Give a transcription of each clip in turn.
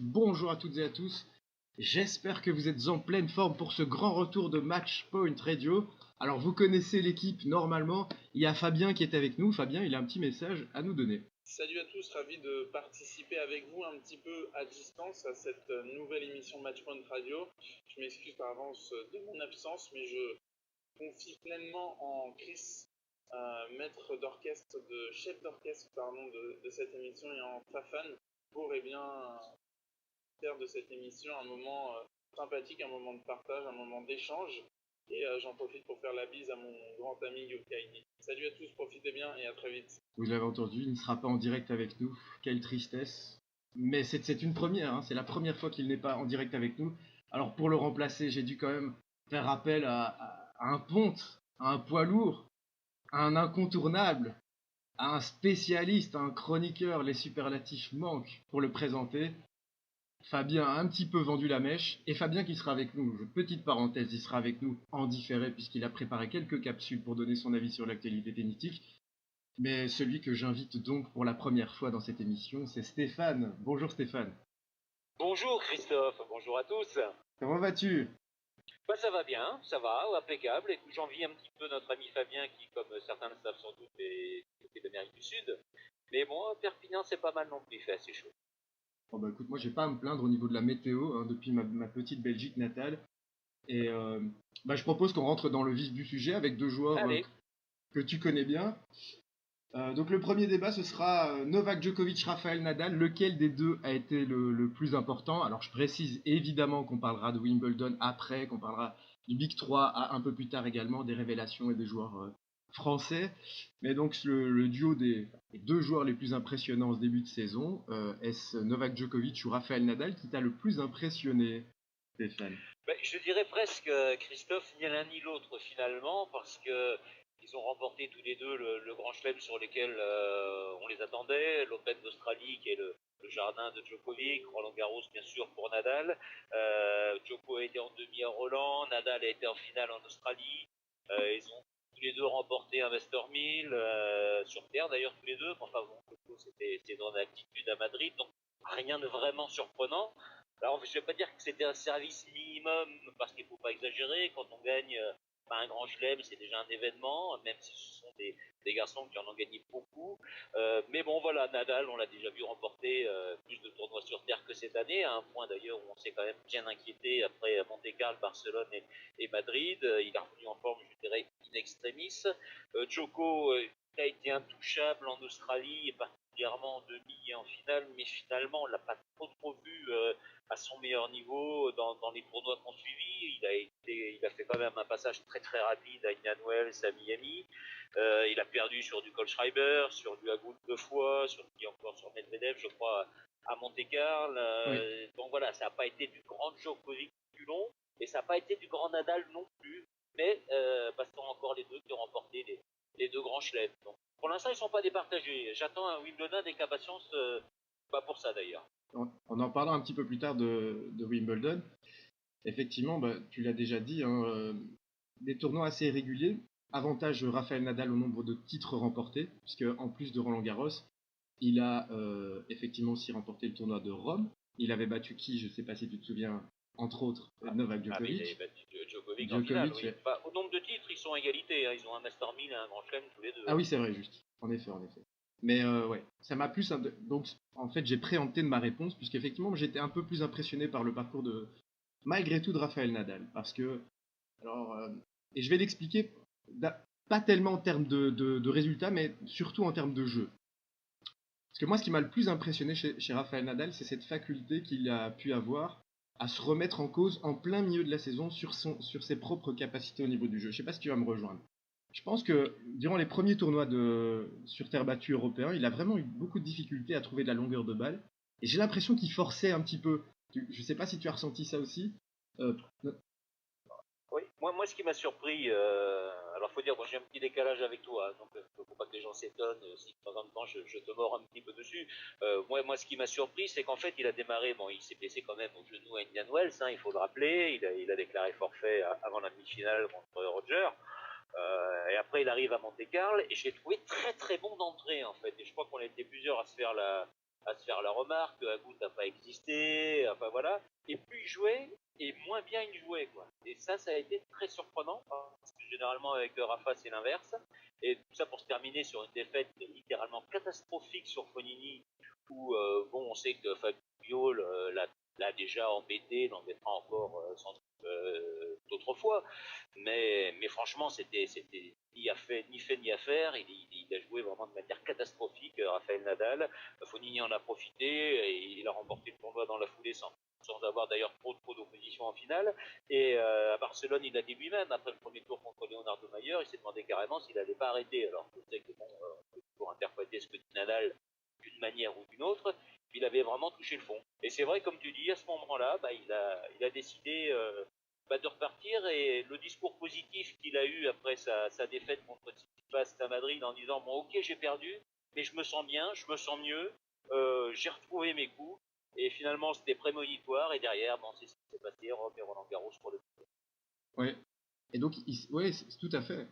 bonjour à toutes et à tous. J'espère que vous êtes en pleine forme pour ce grand retour de Matchpoint Radio. Alors vous connaissez l'équipe normalement, il y a Fabien qui est avec nous. Fabien, il a un petit message à nous donner. Salut à tous, ravi de participer avec vous un petit peu à distance à cette nouvelle émission Matchpoint Radio. Je m'excuse par avance de mon absence, mais je confie pleinement en Chris, maître d'orchestre, chef d'orchestre de cette émission, et en Fafan pour faire de cette émission un moment sympathique, un moment de partage, un moment d'échange. Et j'en profite pour faire la bise à mon grand ami Yukaini. Salut à tous, profitez bien et à très vite. Vous l'avez entendu, il ne sera pas en direct avec nous. Quelle tristesse. Mais c'est une première, hein. C'est la première fois qu'il n'est pas en direct avec nous. Alors pour le remplacer, j'ai dû quand même faire appel à un ponte, à un poids lourd, à un incontournable, à un spécialiste, à un chroniqueur. Les superlatifs manquent pour le présenter. Fabien a un petit peu vendu la mèche, et Fabien qui sera avec nous, petite parenthèse, il sera avec nous en différé puisqu'il a préparé quelques capsules pour donner son avis sur l'actualité tennistique. Mais celui que j'invite donc pour la première fois dans cette émission, c'est Stéphane. Bonjour Stéphane. Bonjour Christophe, bonjour à tous. Comment vas-tu ? Bah ça va bien, ça va, impeccable. Écoute, j'envie un petit peu notre ami Fabien qui, comme certains le savent sans doute, est d'Amérique du Sud. Mais bon, Perpignan c'est pas mal non plus, il fait assez chaud. Oh bah écoute, moi j'ai pas à me plaindre au niveau de la météo, hein, depuis ma petite Belgique natale. Et je propose qu'on rentre dans le vif du sujet avec deux joueurs que tu connais bien. Donc le premier débat, ce sera Novak Djokovic, Rafael Nadal. Lequel des deux a été le plus important? Alors je précise évidemment qu'on parlera de Wimbledon après, qu'on parlera du Big 3 un peu plus tard également, des révélations et des joueurs français. Mais donc le duo des deux joueurs les plus impressionnants en ce début de saison, est-ce Novak Djokovic ou Rafael Nadal qui t'a le plus impressionné, Stéphane? Je dirais presque, Christophe, ni l'un ni l'autre finalement, parce que ils ont remporté tous les deux le grand chelem sur lequel on les attendait, l'Open d'Australie qui est le jardin de Djokovic, Roland Garros bien sûr pour Nadal. Djoko a été en demi à Roland, Nadal a été en finale en Australie. Ils ont tous les deux remporté un Master 1000 sur terre d'ailleurs tous les deux. Enfin bon, Djoko c'était dans l'altitude à Madrid, donc rien de vraiment surprenant. Alors je ne vais pas dire que c'était un service minimum parce qu'il ne faut pas exagérer. Quand on gagne un grand chelem, c'est déjà un événement, même si ce sont des garçons qui en ont gagné beaucoup. Mais bon voilà, Nadal, on l'a déjà vu remporter plus de tournois sur terre que cette année, à un point d'ailleurs où on s'est quand même bien inquiété après Monte-Carlo, Barcelone et Madrid. Il est revenu en forme, je dirais, in extremis. Djoko a été intouchable en Australie et particulièrement en demi et en finale, mais finalement on l'a pas trop vu à son meilleur niveau dans les tournois qu'on suivi. Il a fait quand même un passage très très rapide à Indian Wells, à Miami. Il a perdu sur du Kohlschreiber, sur du Agut 2 fois, sur Medvedev, je crois, à Monte-Carlo. Oui. Donc voilà, ça n'a pas été du grand Djokovic du long, et ça n'a pas été du grand Nadal non plus. Mais passons encore les deux qui ont remporté les deux grands chelems. Donc, pour l'instant, ils ne sont pas départagés. J'attends un Wimbledon avec impatience, pas pour ça d'ailleurs. On en parlera un petit peu plus tard de Wimbledon. Effectivement, tu l'as déjà dit, hein, des tournois assez irréguliers. Avantage Rafael Nadal au nombre de titres remportés, puisque en plus de Roland Garros, il a effectivement aussi remporté le tournoi de Rome. Il avait battu qui, je ne sais pas si tu te souviens, entre autres, Novak Djokovic. Il avait battu Djokovic en finale, oui. Au nombre de titres, ils sont à égalité. Hein. Ils ont un Master 1000 et un Grand Chelem tous les deux. Ah oui, c'est vrai, juste. En effet. Mais ouais, ça m'a plus... Donc, en fait, j'ai préempté de ma réponse, puisqu'effectivement, j'étais un peu plus impressionné par le parcours malgré tout de Rafael Nadal. Parce que... et je vais l'expliquer, pas tellement en termes de résultats, mais surtout en termes de jeu. Parce que moi, ce qui m'a le plus impressionné chez Rafael Nadal, c'est cette faculté qu'il a pu avoir à se remettre en cause en plein milieu de la saison sur ses propres capacités au niveau du jeu. Je sais pas si tu vas me rejoindre. Je pense que durant les premiers tournois sur terre battue européens, il a vraiment eu beaucoup de difficultés à trouver de la longueur de balle. Et j'ai l'impression qu'il forçait un petit peu. Je sais pas si tu as ressenti ça aussi. Oui, moi ce qui m'a surpris, alors faut dire, j'ai un petit décalage avec toi, donc faut pas que les gens s'étonnent si de temps en temps je te mords un petit peu dessus. Moi ce qui m'a surpris, c'est qu'en fait il a démarré, il s'est blessé quand même au genou à Indian Wells, hein, il faut le rappeler, il a déclaré forfait avant la demi-finale contre Roger. Et après il arrive à Monte-Carlo et j'ai trouvé très très bon d'entrée en fait, et je crois qu'on a été plusieurs à se faire à se faire la remarque, que Agut n'a pas existé, enfin voilà. Et plus il jouait, et moins bien il jouait, quoi. Et ça a été très surprenant, parce que généralement avec Rafa c'est l'inverse. Et tout ça pour se terminer sur une défaite littéralement catastrophique sur Fognini, où bon, on sait que Fabio l'a déjà embêté, l'embêtera encore sans doute d'autres fois. Mais franchement, c'était ni fait ni à faire. Il a joué vraiment de manière catastrophique, Rafael Nadal. Fognini en a profité et il a remporté le tournoi dans la foulée sans avoir d'ailleurs trop d'opposition en finale. Et à Barcelone, il a dit lui-même, après le premier tour contre Leonardo Mayer, il s'est demandé carrément s'il n'allait pas arrêter. Alors je sais que bon, on peut toujours interpréter ce que dit Nadal d'une manière ou d'une autre, il avait vraiment touché le fond. Et c'est vrai, comme tu dis, à ce moment-là, il a décidé de repartir, et le discours positif qu'il a eu après sa défaite contre Tsitsipas à Madrid en disant bon ok j'ai perdu, mais je me sens bien, je me sens mieux, j'ai retrouvé mes coups, et finalement c'était prémonitoire, et derrière bon, c'est ce qui s'est passé, Rome et Roland Garros pour le coup. Ouais. Et donc, ouais, c'est tout à fait.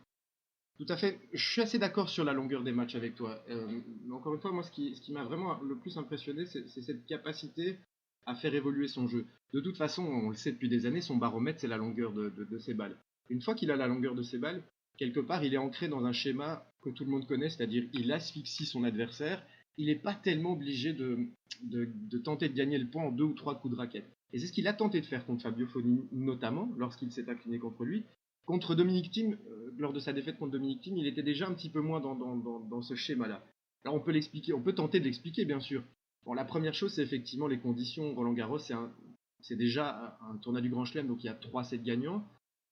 Tout à fait. Je suis assez d'accord sur la longueur des matchs avec toi. Mais encore une fois, moi, ce qui m'a vraiment le plus impressionné, c'est cette capacité à faire évoluer son jeu. De toute façon, on le sait depuis des années, son baromètre, c'est la longueur de ses balles. Une fois qu'il a la longueur de ses balles, quelque part, il est ancré dans un schéma que tout le monde connaît, c'est-à-dire il asphyxie son adversaire. Il n'est pas tellement obligé de tenter de gagner le point en 2 ou 3 coups de raquette. Et c'est ce qu'il a tenté de faire contre Fabio Fognini, notamment, lorsqu'il s'est incliné contre lui. Contre Dominic Thiem, lors de sa défaite contre Dominic Thiem, il était déjà un petit peu moins dans ce schéma-là. Alors on peut l'expliquer, on peut tenter de l'expliquer, bien sûr. Bon, la première chose, c'est effectivement les conditions. Roland Garros, c'est déjà un tournoi du Grand Chelem, donc il y a 3 sets gagnants.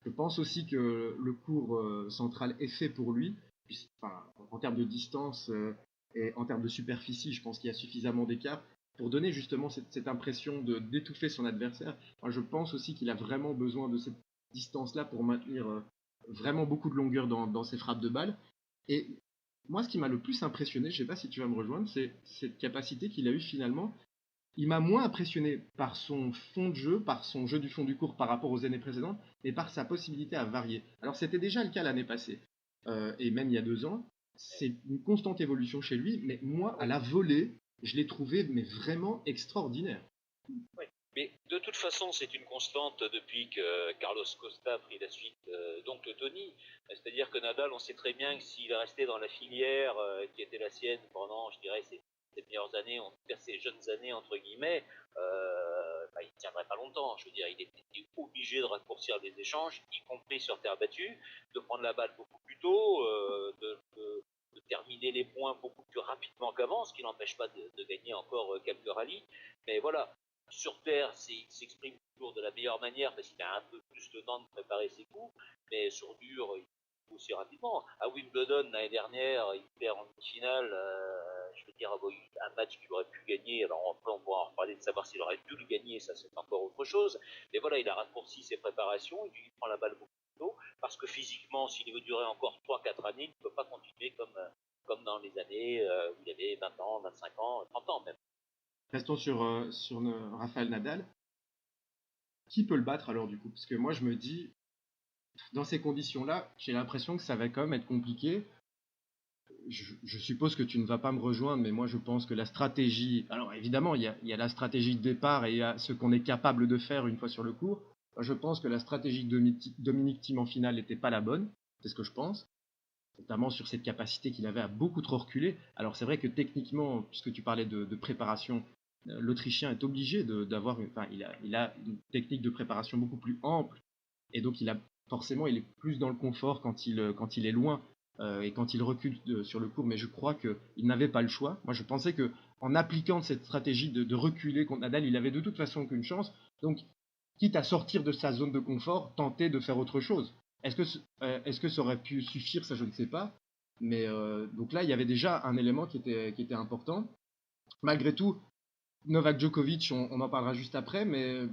Je pense aussi que le court central est fait pour lui. Enfin, en termes de distance et en termes de superficie, je pense qu'il y a suffisamment d'écart pour donner justement cette impression d'étouffer son adversaire. Moi, je pense aussi qu'il a vraiment besoin de cette distance-là pour maintenir vraiment beaucoup de longueur dans ses frappes de balle. Et moi, ce qui m'a le plus impressionné, je ne sais pas si tu vas me rejoindre, c'est cette capacité qu'il a eue finalement. Il m'a moins impressionné par son fond de jeu, par son jeu du fond du court par rapport aux années précédentes, mais par sa possibilité à varier. Alors c'était déjà le cas l'année passée, et même il y a 2 ans. C'est une constante évolution chez lui, mais moi, à la volée, je l'ai trouvé mais vraiment extraordinaire. Oui. Mais de toute façon, c'est une constante depuis que Carlos Costa a pris la suite d'Oncle Tony. C'est-à-dire que Nadal, on sait très bien que s'il restait dans la filière qui était la sienne pendant, je dirais, ses meilleures années, en tout cas ses jeunes années, entre guillemets, il ne tiendrait pas longtemps. Je veux dire, il était obligé de raccourcir les échanges, y compris sur terre battue, de prendre la balle beaucoup plus tôt, de terminer les points beaucoup plus rapidement qu'avant, ce qui n'empêche pas de gagner encore quelques rallyes. Mais voilà, sur terre, il s'exprime toujours de la meilleure manière parce qu'il a un peu plus de temps de préparer ses coups, mais sur dur, il joue aussi rapidement. À Wimbledon, l'année dernière, il perd en demi-finale, je veux dire, un match qu'il aurait pu gagner. Alors après, on pourra en reparler de savoir s'il aurait dû le gagner, ça c'est encore autre chose. Mais voilà, il a raccourci ses préparations, il prend la balle beaucoup plus tôt, parce que physiquement, s'il veut durer encore 3-4 années, il ne peut pas continuer comme dans les années où il avait 20 ans, 25 ans, 30 ans même. Restons sur Rafael Nadal. Qui peut le battre alors du coup? Parce que moi je me dis, dans ces conditions-là, j'ai l'impression que ça va quand même être compliqué. Je suppose que tu ne vas pas me rejoindre, mais moi je pense que la stratégie... Alors évidemment, il y a la stratégie de départ et il y a ce qu'on est capable de faire une fois sur le court. Je pense que la stratégie de Dominic Thiem en finale n'était pas la bonne, c'est ce que je pense, notamment sur cette capacité qu'il avait à beaucoup trop reculer. Alors c'est vrai que techniquement, puisque tu parlais de préparation, l'Autrichien est obligé d'avoir... Enfin, il a une technique de préparation beaucoup plus ample, et donc forcément il est plus dans le confort quand il est loin et quand il recule sur le court, mais je crois qu'il n'avait pas le choix. Moi je pensais que en appliquant cette stratégie de reculer contre Nadal, il avait de toute façon qu'une chance, donc quitte à sortir de sa zone de confort, tenter de faire autre chose. Est-ce que ça aurait pu suffire? Ça je ne sais pas, mais donc là il y avait déjà un élément qui était important. Malgré tout, Novak Djokovic, on en parlera juste après, mais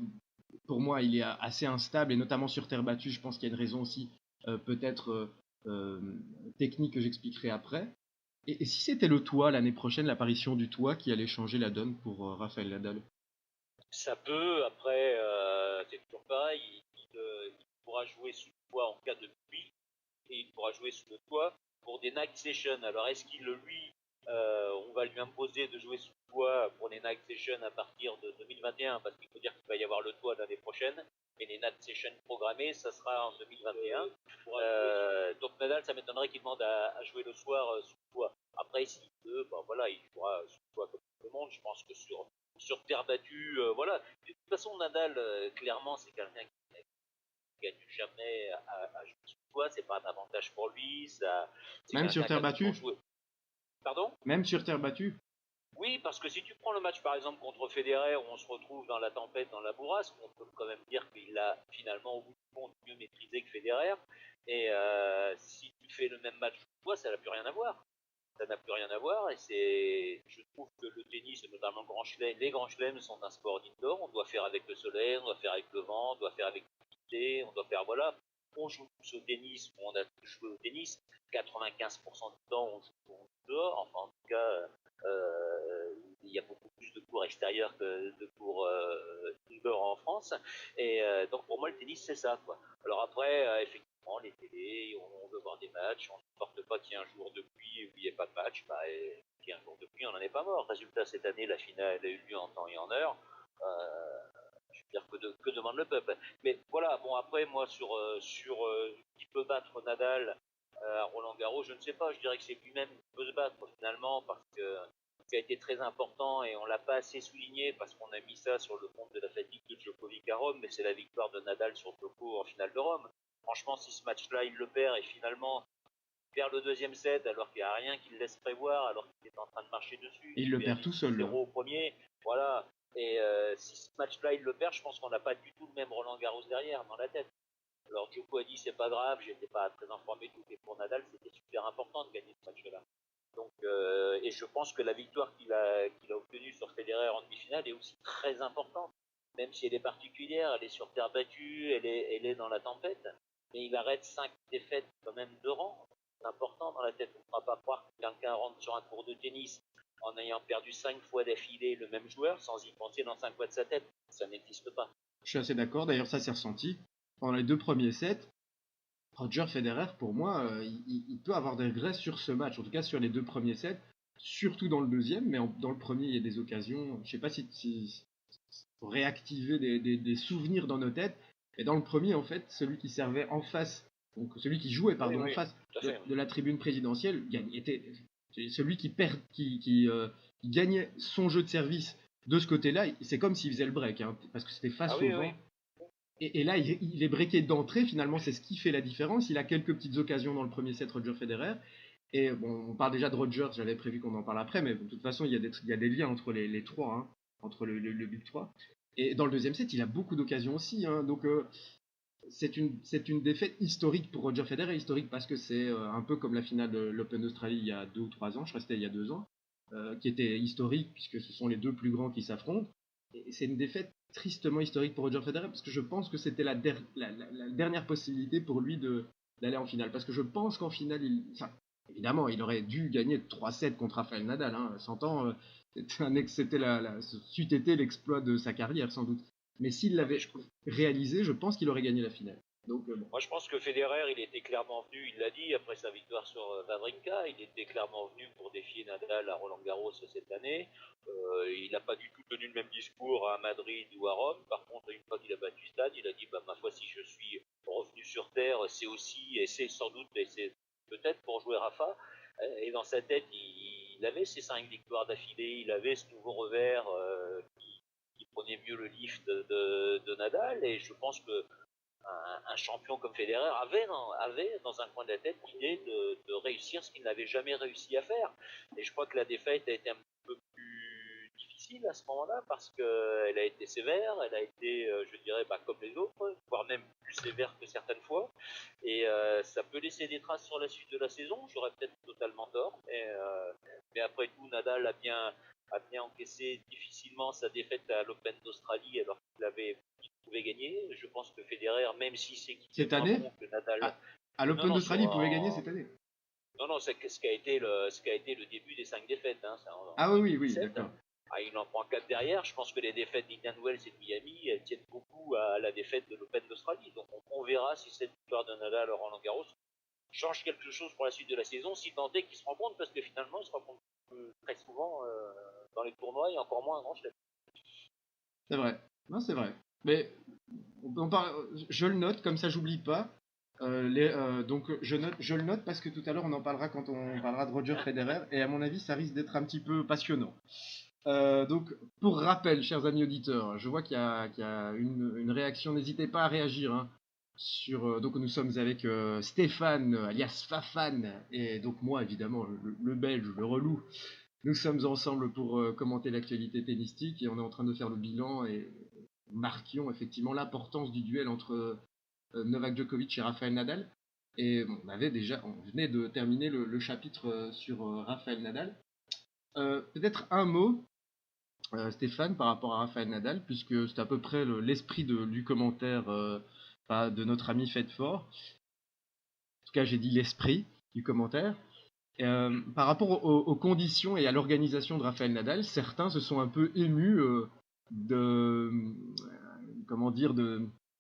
pour moi, il est assez instable, et notamment sur terre battue. Je pense qu'il y a une raison aussi, peut-être technique, que j'expliquerai après. Et si c'était le toit l'année prochaine, l'apparition du toit qui allait changer la donne pour Rafael Nadal? Ça peut, après, c'est toujours pareil, il pourra jouer sous le toit en cas de pluie, et il pourra jouer sous le toit pour des night sessions. Alors est-ce qu'il, lui, On va lui imposer de jouer sous toit pour les Night Sessions à partir de 2021, parce qu'il faut dire qu'il va y avoir le toit l'année prochaine. Et les Night Sessions programmées, ça sera en 2021. Donc Nadal, ça m'étonnerait qu'il demande à jouer le soir sous toit. Après, s'il peut, voilà, il jouera sous toit comme tout le monde. Je pense que sur terre battue, voilà. De toute façon, Nadal, clairement, c'est quelqu'un qui ne gagne jamais à jouer sous toit. C'est pas un avantage pour lui. Même sur terre battue. Pardon ? Même sur terre battue. Oui, parce que si tu prends le match par exemple contre Federer où on se retrouve dans la tempête, dans la bourrasque, on peut quand même dire qu'il a finalement au bout du compte mieux maîtrisé que Federer. Et si tu fais le même match que toi, ça n'a plus rien à voir. Ça n'a plus rien à voir et je trouve que le tennis, et notamment les grands chelems sont un sport d'indoor. On doit faire avec le soleil, on doit faire avec le vent, on doit faire avec l'humidité, on doit faire, voilà. On joue tous au tennis, on a tous joué au tennis. 95% du temps, on joue dehors. Enfin, en tout cas, il y a beaucoup plus de cours extérieurs que de cours indoor en France. Et donc, pour moi, le tennis, c'est ça, quoi. Alors après, effectivement, les télés, on veut voir des matchs, on ne supporte pas qu'il y ait un jour de pluie où il n'y ait pas de match. Qu'il y ait un jour de pluie, on n'en est pas mort. Résultat, cette année, la finale a eu lieu en temps et en heure. Je veux dire, que demande le peuple. Mais voilà, bon, après, moi, sur qui peut battre Nadal à Roland-Garros, je ne sais pas. Je dirais que c'est lui-même qui peut se battre, finalement, parce que qui a été très important et on l'a pas assez souligné parce qu'on a mis ça sur le compte de la fatigue de Djokovic à Rome, mais c'est la victoire de Nadal sur Djoko en finale de Rome. Franchement, si ce match-là, il le perd et finalement perd le deuxième set alors qu'il n'y a rien qui le laisse prévoir, alors qu'il est en train de marcher dessus. Et il le perd tout seul. 0 au premier, voilà. Et si ce match-là, il le perd, je pense qu'on n'a pas du tout le même Roland Garros derrière, dans la tête. Alors Djoko a dit c'est pas grave, j'étais pas très informé tout, et pour Nadal, c'était super important de gagner ce match-là. Donc, et je pense que la victoire qu'il a obtenue sur Federer en demi-finale est aussi très importante. Même si elle est particulière, elle est sur terre battue, elle est dans la tempête. Mais il arrête 5 défaites quand même de rang. C'est important dans la tête. On ne pourra pas croire que quelqu'un rentre sur un cours de tennis en ayant perdu 5 fois d'affilée le même joueur sans y penser dans 5 fois de sa tête. Ça n'existe pas. Je suis assez d'accord. D'ailleurs, ça s'est ressenti. Pendant les 2 premiers sets, Roger Federer, pour moi, il peut avoir des regrets sur ce match, en tout cas sur les 2 premiers sets, surtout dans le deuxième, mais dans le premier, il y a des occasions, je ne sais pas si pour réactiver des souvenirs dans nos têtes, et dans le premier, en fait, celui qui servait en face, donc celui qui jouait, pardon, en face de la tribune présidentielle, était celui qui gagnait son jeu de service de ce côté-là, c'est comme s'il faisait le break, hein, parce que c'était face au vent. Oui. Et là, il est breaké d'entrée, finalement, c'est ce qui fait la différence. Il a quelques petites occasions dans le premier set, Roger Federer. Et bon, on parle déjà de Roger, j'avais prévu qu'on en parle après, mais de toute façon, il y a des liens entre les trois, hein, entre le Big 3. Et dans le deuxième set, il a beaucoup d'occasions aussi. Hein, donc, c'est une défaite historique pour Roger Federer, historique parce que c'est un peu comme la finale de l'Open d'Australie il y a 2 ou 3 ans, je restais il y a 2 ans, qui était historique puisque ce sont les 2 plus grands qui s'affrontent. Et c'est une défaite tristement historique pour Roger Federer parce que je pense que c'était la dernière possibilité pour lui d'aller en finale. Parce que je pense qu'en finale, évidemment, il aurait dû gagner 3-7 contre Rafael Nadal. Hein, 100 ans, c'eût été l'exploit de sa carrière sans doute. Mais s'il l'avait réalisé, je pense qu'il aurait gagné la finale. Donc, bon. Moi, je pense que Federer, il était clairement venu, il l'a dit, après sa victoire sur Wawrinka, il était clairement venu pour défier Nadal à Roland-Garros cette année. Il n'a pas du tout tenu le même discours à Madrid ou à Rome. Par contre, une fois qu'il a battu Stade, il a dit ma foi, si je suis revenu sur Terre, c'est aussi, et c'est sans doute, et c'est peut-être pour jouer Rafa. Et dans sa tête, il avait ses 5 victoires d'affilée, il avait ce nouveau revers qui prenait mieux le lift de Nadal. Et je pense que un champion comme Federer avait dans un coin de la tête l'idée de réussir ce qu'il n'avait jamais réussi à faire. Et je crois que la défaite a été un peu plus difficile à ce moment-là parce qu'elle a été sévère, elle a été, je dirais, comme les autres, voire même plus sévère que certaines fois. Et ça peut laisser des traces sur la suite de la saison. J'aurais peut-être totalement tort. Mais après tout, Nadal a bien encaissé difficilement sa défaite à l'Open d'Australie alors qu'il pouvait gagner. Je pense que Federer, même si c'est cette année, bon que Nadal, à l'Open d'Australie, il pouvait gagner cette année. Non, c'est ce qui a été le début des 5 défaites. Hein, oui, d'accord. Il en prend 4 derrière. Je pense que les défaites d'Indian Wells et de Miami, elles tiennent beaucoup à la défaite de l'Open d'Australie. Donc on verra si cette victoire de Nadal à Roland Garros change quelque chose pour la suite de la saison, si tant est qu'il se rencontre, parce que finalement, il se rencontre très souvent dans les tournois et encore moins en Grand Chelem. C'est vrai. Non, c'est vrai. Mais je le note, comme ça j'oublie pas. Donc je le note parce que tout à l'heure on en parlera quand on parlera de Roger Federer et à mon avis ça risque d'être un petit peu passionnant. Donc pour rappel, chers amis auditeurs, je vois qu'il y a une réaction, n'hésitez pas à réagir. Hein, donc nous sommes avec Stéphane alias Fafan et donc moi évidemment le Belge, le relou. Nous sommes ensemble pour commenter l'actualité tennistique et on est en train de faire le bilan et marquions effectivement l'importance du duel entre Novak Djokovic et Rafael Nadal. Et on venait de terminer le chapitre sur Rafael Nadal. Peut-être un mot, Stéphane, par rapport à Rafael Nadal, puisque c'est à peu près l'esprit du commentaire de notre ami Fedfort. En tout cas, j'ai dit l'esprit du commentaire. Par rapport aux conditions et à l'organisation de Rafael Nadal, certains se sont un peu émus de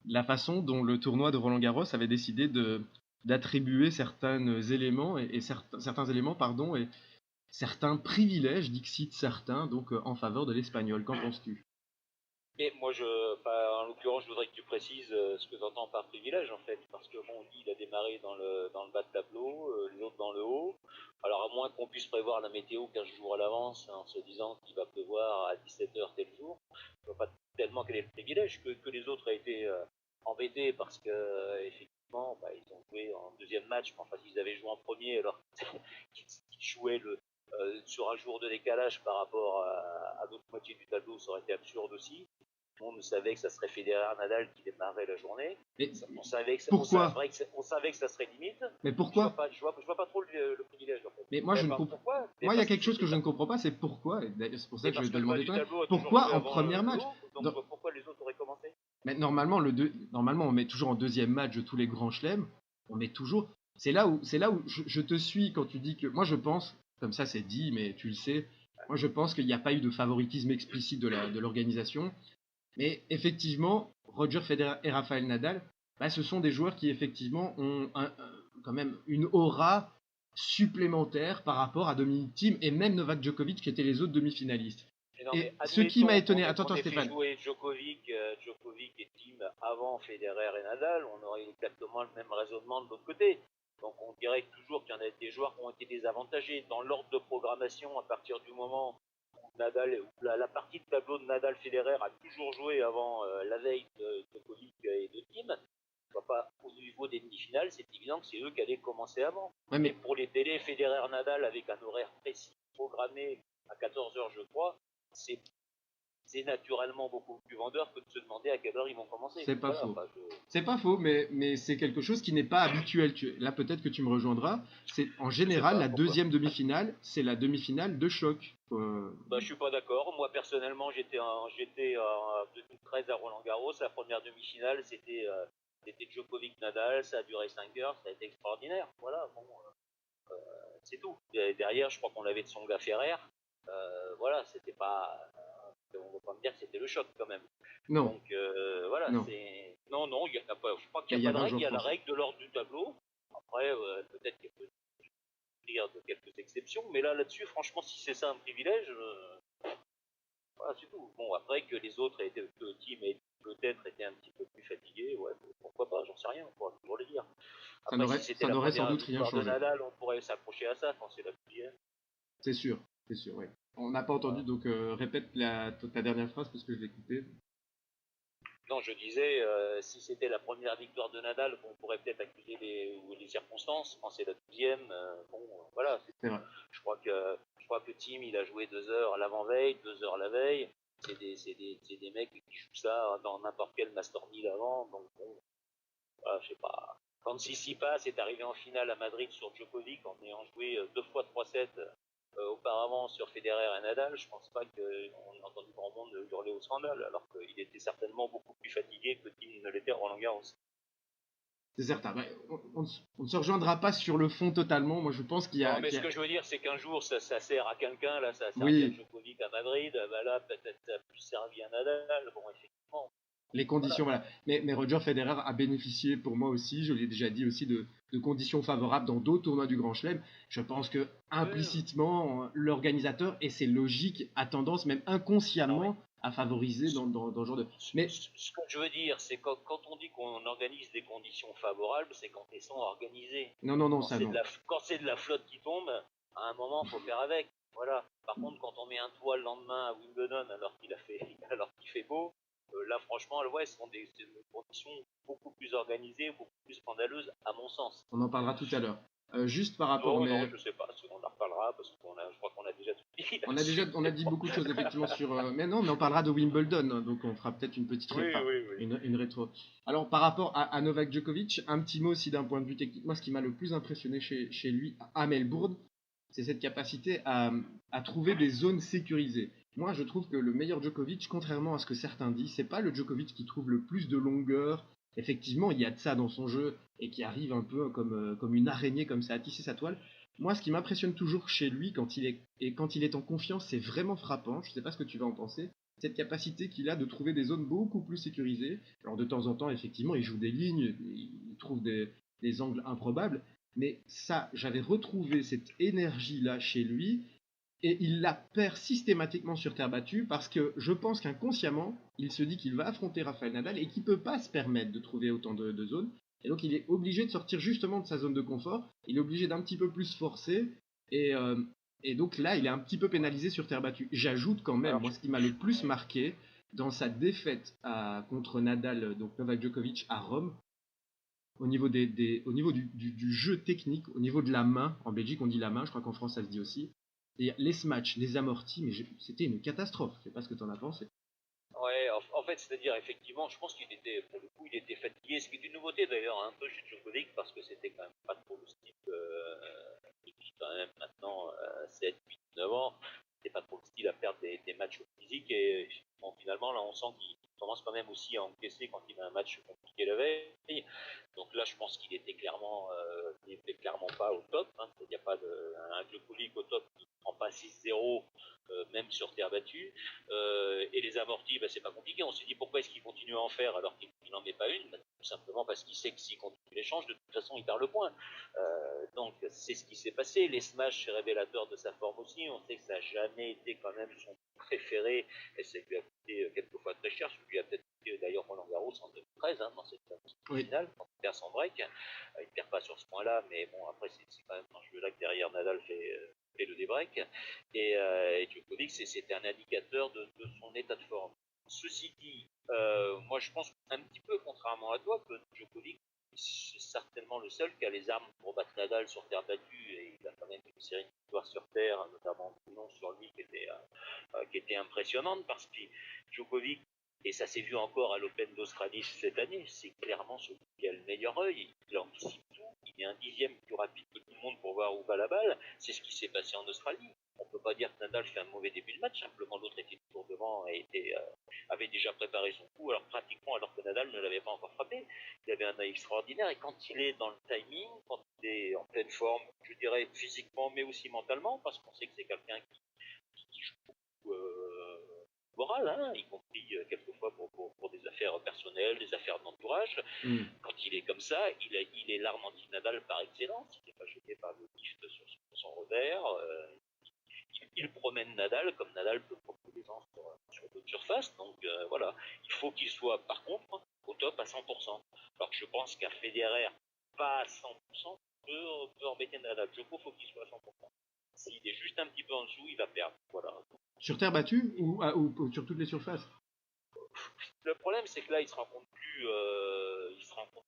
la façon dont le tournoi de Roland-Garros avait décidé d'attribuer certains éléments et certains privilèges, dixit certains, donc en faveur de l'Espagnol. Qu'en penses-tu? Mais moi, en l'occurrence, je voudrais que tu précises ce que tu entends par privilège, en fait. Parce que, bon, il a démarré dans le bas de tableau, les autres dans le haut. Alors, à moins qu'on puisse prévoir la météo 15 jours à l'avance, en se disant qu'il va pleuvoir à 17h tel jour, je vois pas tellement quel est le privilège que les autres aient été embêtés parce que, effectivement, ils ont joué en deuxième match. Mais enfin, s'ils avaient joué en premier, alors qu'ils jouaient sur un jour de décalage par rapport à l'autre moitié du tableau, ça aurait été absurde aussi. Tout le monde savait que ça serait Federer-Nadal qui démarrait la journée. Mais On savait que pourquoi? ça serait limite. Mais pourquoi? Je vois pas trop le privilège en fait. Mais moi, je ne comprends pas. Moi, il y a quelque chose que je ne comprends pas, c'est pourquoi. Et d'ailleurs, c'est pour ça que je vais te demander toi. Pourquoi en premier match? Pourquoi les autres auraient commencé? Mais normalement, on met toujours en deuxième match de tous les grands chelems. On met toujours. C'est là où je te suis quand tu dis que. Moi, je pense, comme ça, c'est dit, mais tu le sais. Moi, je pense qu'il n'y a pas eu de favoritisme explicite de l'organisation. Mais effectivement, Roger Federer et Rafael Nadal, ce sont des joueurs qui effectivement ont quand même une aura supplémentaire par rapport à Dominic Thiem et même Novak Djokovic qui étaient les autres demi-finalistes. Et ce qui m'a étonné, attends Stéphane. On jouer Djokovic et Thiem avant Federer et Nadal, on aurait exactement le même raisonnement de l'autre côté. Donc on dirait toujours qu'il y en a des joueurs qui ont été désavantagés dans l'ordre de programmation à partir du moment Nadal, la partie de tableau de Nadal-Federer a toujours joué avant la veille de Djokovic et de Thiem. Je vois pas au niveau des demi-finales, c'est évident que c'est eux qui allaient commencer avant. Ouais, mais pour les télés, Federer-Nadal avec un horaire précis programmé à 14h, je crois, c'est naturellement beaucoup plus vendeur que de se demander à quelle heure ils vont commencer. C'est pas faux. C'est pas faux, mais c'est quelque chose qui n'est pas habituel. Là, peut-être que tu me rejoindras. C'est en général la deuxième demi-finale, c'est la demi-finale de choc. Je suis pas d'accord. Moi, personnellement, j'étais en 2013 à Roland-Garros. La première demi-finale, c'était Djokovic-Nadal. Ça a duré 5 heures. Ça a été extraordinaire. Voilà. Bon, c'est tout. Et derrière, je crois qu'on avait de Tsonga Ferrer. Voilà, c'était pas. On va pas me dire que c'était le choc quand même. Non. Donc voilà, non. c'est. Non, il y a pas. Je crois qu'il n'y a pas de règle. Il y a la règle de l'ordre du tableau. Après, peut-être qu'il peut rire de quelques exceptions, mais là-dessus, franchement, si c'est ça un privilège, voilà, c'est tout. Bon, après que les autres aient été, que Thiem ait peut-être été un petit peu plus fatigué, ouais, pourquoi pas, j'en sais rien, on pourra toujours le dire. Après, ça n'aurait sans doute rien changé. Nadal, on pourrait s'approcher à ça quand c'est la première. C'est sûr, oui. On n'a pas entendu, donc répète ta dernière phrase parce que je l'ai coupée. Non, je disais, si c'était la première victoire de Nadal, on pourrait peut-être accuser les circonstances. Quand c'est la deuxième, voilà. C'est vrai. Je crois que Thiem, il a joué 2 heures l'avant-veille, 2 heures la veille. C'est des mecs qui jouent ça dans n'importe quel Master 1000 avant. Donc bon, voilà, je sais pas. Quand Tsitsipas est arrivé en finale à Madrid sur Djokovic en ayant joué 2 fois 3-7 auparavant sur Federer et Nadal, je pense pas qu'on ait entendu grand monde hurler au scandale, alors qu'il était certainement beaucoup plus fatigué que Thiem ne l'était à Roland-Garros. C'est certain. On ne se rejoindra pas sur le fond totalement. Moi, je pense qu'il y a. Non, mais ce que je veux dire, c'est qu'un jour, ça sert à quelqu'un. Là, ça a servi à Djokovic à Madrid. Là, peut-être ça a plus servi à Nadal. Bon, effectivement. Les conditions, voilà. Mais Roger Federer a bénéficié pour moi aussi, je l'ai déjà dit aussi, de conditions favorables dans d'autres tournois du Grand Chelem. Je pense que implicitement, l'organisateur, et c'est logique, a tendance même inconsciemment à favoriser dans le genre de... Mais ce que je veux dire, c'est que quand on dit qu'on organise des conditions favorables, c'est quand elles sont organisées. Non, ça non. Quand c'est de la flotte qui tombe, à un moment, il faut faire avec. Voilà. Par contre, quand on met un toit le lendemain à Wimbledon alors qu'il fait beau, là, franchement, ouais, ce sont des conditions beaucoup plus organisées, beaucoup plus scandaleuses, à mon sens. On en parlera tout à l'heure. Juste par rapport... Non, je sais pas, on en reparlera, parce que je crois qu'on a déjà tout dit. On a dit beaucoup de choses, effectivement, sur... mais non, mais on parlera de Wimbledon, hein, donc on fera peut-être une petite une rétro. Alors, par rapport à Novak Djokovic, un petit mot aussi d'un point de vue technique. Moi, ce qui m'a le plus impressionné chez lui, à Melbourne, c'est cette capacité à trouver des zones sécurisées. Moi, je trouve que le meilleur Djokovic, contrairement à ce que certains disent, c'est pas le Djokovic qui trouve le plus de longueur. Effectivement, il y a de ça dans son jeu et qui arrive un peu comme une araignée comme ça à tisser sa toile. Moi, ce qui m'impressionne toujours chez lui quand il est en confiance, c'est vraiment frappant. Je sais pas ce que tu vas en penser. Cette capacité qu'il a de trouver des zones beaucoup plus sécurisées. Alors de temps en temps, effectivement, il joue des lignes, il trouve des angles improbables. Mais ça, j'avais retrouvé cette énergie-là chez lui, et il la perd systématiquement sur terre battue, parce que je pense qu'inconsciemment, il se dit qu'il va affronter Rafael Nadal, et qu'il ne peut pas se permettre de trouver autant de zones, et donc il est obligé de sortir justement de sa zone de confort, il est obligé d'un petit peu plus forcer, et donc là, il est un petit peu pénalisé sur terre battue. J'ajoute quand même, moi ce qui m'a le plus marqué, dans sa défaite contre Nadal, donc Novak Djokovic à Rome, au niveau du jeu technique, au niveau de la main, en Belgique on dit la main, je crois qu'en France ça se dit aussi, et les smatchs, les amortis, mais c'était une catastrophe, je sais pas ce que tu en as pensé. Ouais, en fait, c'est-à-dire, effectivement, je pense qu'il était, pour le coup, il était fatigué, ce qui est une nouveauté d'ailleurs, un peu chez Djokovic, parce que c'était quand même pas trop le style, depuis quand même maintenant 7, 8, 9 ans, c'était pas trop le style à perdre des matchs physiques, et bon, finalement, là, on sent qu'il commence quand même aussi à encaisser quand il a un match compliqué la veille. Donc là, je pense qu'il était clairement pas au top, hein, il n'y a pas un Djokovic au top qui ne prend pas 6-0, même sur terre battue. Et les amortis, c'est pas compliqué. On s'est dit pourquoi est-ce qu'il continue à en faire alors qu'il n'en met pas une, tout simplement parce qu'il sait que s'il continue l'échange, de toute façon, il perd le point. Donc c'est ce qui s'est passé. Les smash, c'est révélateur de sa forme aussi. On sait que ça n'a jamais été quand même son préféré, et ça lui a coûté quelquefois très cher. Ce lui a peut-être coûté d'ailleurs Roland Garros en 2013, dans cette finale, quand il perd son break. Il ne perd pas sur ce point-là, mais bon, après, c'est quand même dans ce jeu-là que derrière Nadal fait le débreak. Et Djokovic, c'était un indicateur de son état de forme. Ceci dit, moi je pense un petit peu contrairement à toi que Djokovic, c'est certainement le seul qui a les armes pour battre Nadal sur terre battue, et il a quand même une série de victoires sur terre, notamment non sur lui, qui était impressionnante, parce que Djokovic, et ça s'est vu encore à l'Open d'Australie cette année, c'est clairement celui qui a le meilleur œil, il anticipe tout, il est un dixième plus rapide que tout le monde pour voir où va la balle, c'est ce qui s'est passé en Australie. On ne peut pas dire que Nadal fait un mauvais début de match, simplement l'autre était toujours devant et avait déjà préparé son coup, alors que Nadal ne l'avait pas encore frappé. Il avait un œil extraordinaire, et quand il est dans le timing, quand il est en pleine forme, je dirais physiquement mais aussi mentalement, parce qu'on sait que c'est quelqu'un qui joue beaucoup moral, y compris quelquefois pour des affaires personnelles, des affaires d'entourage. Quand il est comme ça, il est l'arme anti-Nadal par excellence, il n'est pas jeté par le gift sur son revers. Il promène Nadal comme Nadal peut promener les gens sur d'autres surfaces. Donc voilà, il faut qu'il soit par contre au top à 100%. Alors que je pense qu'un Federer pas à 100% peut embêter Nadal. Je crois qu'il faut qu'il soit à 100%. S'il est juste un petit peu en dessous, il va perdre. Voilà. Sur terre battue ou sur toutes les surfaces? Le problème, c'est que là, il se rencontre plus. Il se rencontre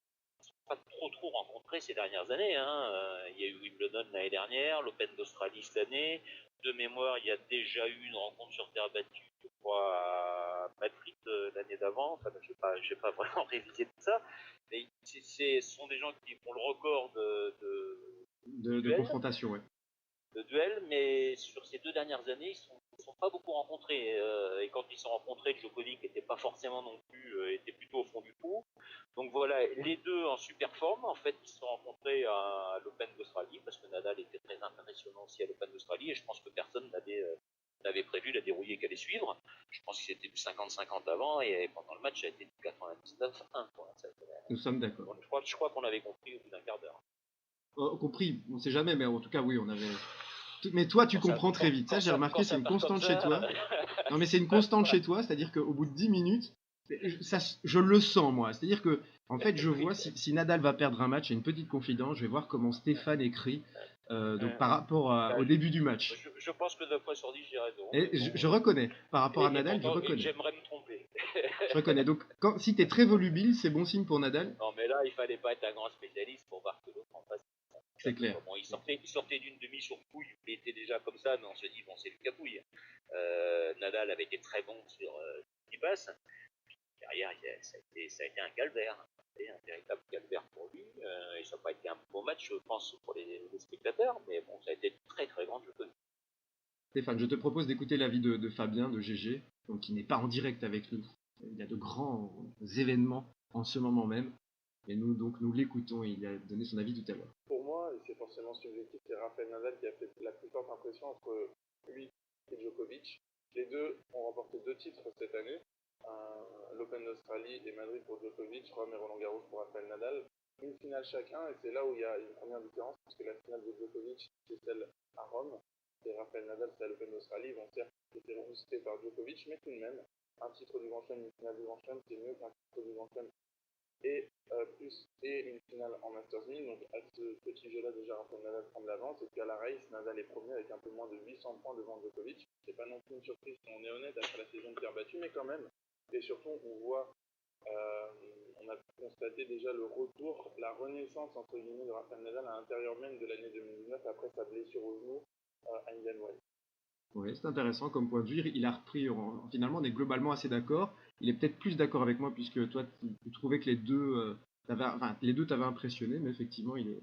pas trop rencontrés ces dernières années. Il y a eu Wimbledon l'année dernière, l'Open d'Australie cette année. De mémoire, il y a déjà eu une rencontre sur terre battue, je crois, à Madrid l'année d'avant. Enfin, je vais pas vraiment réviser tout ça. Mais ce sont des gens qui font le record de confrontation, ouais. De duel, mais sur ces 2 dernières années, ils ne sont pas beaucoup rencontrés. Et quand ils sont rencontrés, Djokovic n'était pas forcément non plus, était plutôt au fond du trou. Donc voilà, les deux en super forme, en fait, ils se sont rencontrés à l'Open d'Australie, parce que Nadal était très impressionnant aussi à l'Open d'Australie, et je pense que personne n'avait On avait prévu la dérouillée qui allait suivre. Je pense que c'était du 50-50 avant, et pendant le match, ça a été du 99-1. Nous sommes d'accord. Je crois qu'on avait compris au bout d'un quart d'heure. Compris, on sait jamais, mais en tout cas, oui, on avait. Mais toi, tu comprends très vite. Ça, j'ai remarqué, c'est une constante chez toi. Non, mais c'est une constante chez toi, c'est-à-dire qu'au bout de 10 minutes, je le sens, moi. C'est-à-dire que, en fait, je vois si Nadal va perdre un match, j'ai une petite confidence, je vais voir comment Stéphane écrit donc par rapport au début du match. Je pense que 9 fois sur 10, j'ai raison. Et je reconnais, par rapport à Nadal, je reconnais. J'aimerais me tromper. Je reconnais. Donc, si tu es très volubile, c'est bon signe pour Nadal. Non, mais là, il fallait pas être un grand spécialiste pour voir que l'autre en face. C'est clair. Bon, il sortait d'une demi sur Pouille, il était déjà comme ça, mais on se dit, bon, c'est Lucas Pouille. Nadal avait été très bon sur 10 passes. Derrière, ça a été un calvaire. Un véritable calvaire pour lui. Et ça n'a pas été un beau match, je pense, pour les spectateurs, mais bon, ça a été très très grand, je connais. Stéphane, je te propose d'écouter l'avis de Fabien, de GG, donc qui n'est pas en direct avec nous. Il y a de grands événements en ce moment même. Et nous l'écoutons, et il a donné son avis tout à l'heure. Pour moi, et c'est forcément subjectif, c'est Rafael Nadal qui a fait la plus forte impression entre lui et Djokovic. Les deux ont remporté 2 titres cette année, l'Open d'Australie et Madrid pour Djokovic, Rome et Roland-Garros pour Rafael Nadal. Une finale chacun, et c'est là où il y a une première différence, parce que la finale de Djokovic, c'est celle à Rome, et Rafael Nadal, c'est à l'Open d'Australie. Bon, certes, c'était boosté par Djokovic, mais tout de même, un titre du Grand Chelem, une finale du Grand Chelem, c'est mieux qu'un titre du Grand Chelem et une finale en Masters 1000. Donc à ce petit jeu-là, déjà Rafael Nadal prend de l'avance, et puis à la race, Nadal est premier avec un peu moins de 800 points devant Djokovic. C'est pas non plus une surprise si on est honnête après la saison de Pierre battu, mais quand même. Et surtout, on a pu constater déjà le retour, la renaissance entre guillemets de Rafael Nadal à l'intérieur même de l'année 2019 après sa blessure au genou à Indian Wells. Oui, c'est intéressant comme point de vue. Il a repris, finalement, on est globalement assez d'accord. Il est peut-être plus d'accord avec moi, puisque toi, tu trouvais que les deux t'avaient impressionné, mais effectivement, il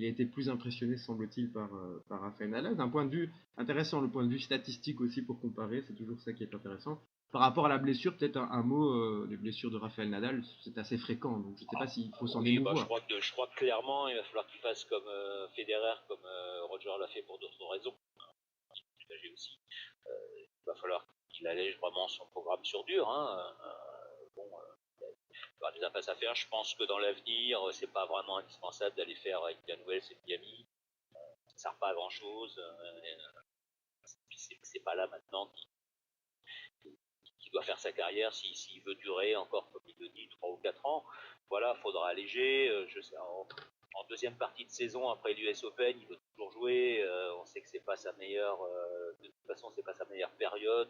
a été plus impressionné, semble-t-il, par Rafael Nadal. D'un point de vue intéressant, le point de vue statistique aussi, pour comparer, c'est toujours ça qui est intéressant. Par rapport à la blessure, peut-être un mot, les blessures de Rafael Nadal, c'est assez fréquent, donc je ne sais pas s'il faut s'en émouvoir. Je crois que clairement, il va falloir qu'il fasse comme Federer, comme Roger l'a fait pour d'autres raisons. Aussi. Il va falloir qu'il allège vraiment son programme sur dur. Il y aura des impasses à faire. Je pense que dans l'avenir, c'est pas vraiment indispensable d'aller faire Indian Wells et Miami. Ça ne sert pas à grand chose. C'est pas là maintenant qu'il doit faire sa carrière s'il veut durer encore, comme il le dit, 3 ou 4 ans. Voilà, faudra alléger. Je sais, en deuxième partie de saison, après l'US Open, il veut toujours jouer. On sait que c'est pas sa meilleure, de toute façon, c'est pas sa meilleure période,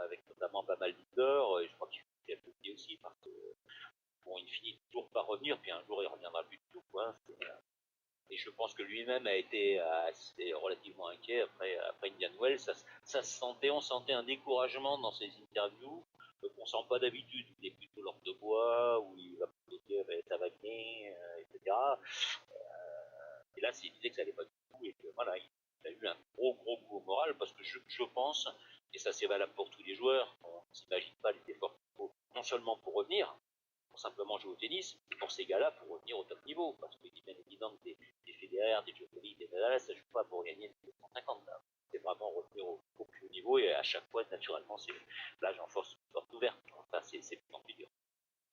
avec notamment pas mal d'histoires. Et je crois qu'il a tout dit aussi, parce que bon, il finit toujours par revenir, puis un jour il reviendra plus du tout, quoi. Et je pense que lui-même a été relativement inquiet après Indian Wells. On sentait un découragement dans ses interviews qu'on sent pas d'habitude. Il est plutôt l'ordre de bois, où il va plutôt dire ça va bien, etc. Et là, il disait que ça allait pas du tout, et que voilà, il a eu un gros coup au moral, parce que je pense, et ça c'est valable pour tous les joueurs, on ne s'imagine pas les efforts qu'il faut, non seulement pour revenir, pour simplement jouer au tennis, mais pour ces gars-là, pour revenir au top niveau, parce qu'il est bien évident que des Federer, des Djokovic, des Nadal, ça ne joue pas pour gagner les 150 là. C'est vraiment revenir au plus haut niveau, et à chaque fois, naturellement, c'est l'âge en force ouverte. Enfin, c'est plus en dur.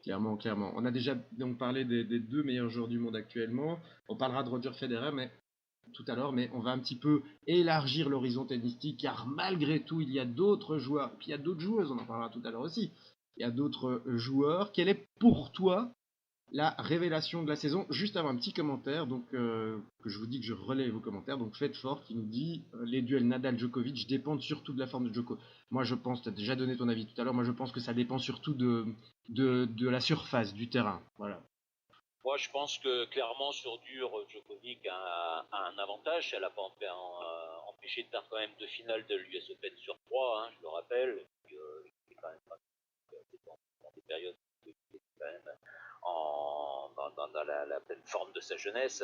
Clairement. On a déjà donc parlé des 2 meilleurs joueurs du monde actuellement. On parlera de Roger Federer tout à l'heure, mais on va un petit peu élargir l'horizon tennistique, car malgré tout, il y a d'autres joueurs, puis il y a d'autres joueuses, on en parlera tout à l'heure aussi. Il y a d'autres joueurs. Quelle est pour toi la révélation de la saison? Juste avant un petit commentaire, donc que je vous dis que je relais vos commentaires. Donc Fedfort qui nous dit les duels Nadal-Djokovic dépendent surtout de la forme de Djoko. Moi je pense, tu as déjà donné ton avis tout à l'heure, moi je pense que ça dépend surtout de la surface, du terrain. Voilà. Moi, je pense que clairement sur dur, Djokovic a un avantage. Elle n'a pas empêché de faire quand même 2 finales de l'US Open sur 3, je le rappelle. Et puis, il est quand même dans des périodes où il est quand même dans la pleine forme de sa jeunesse.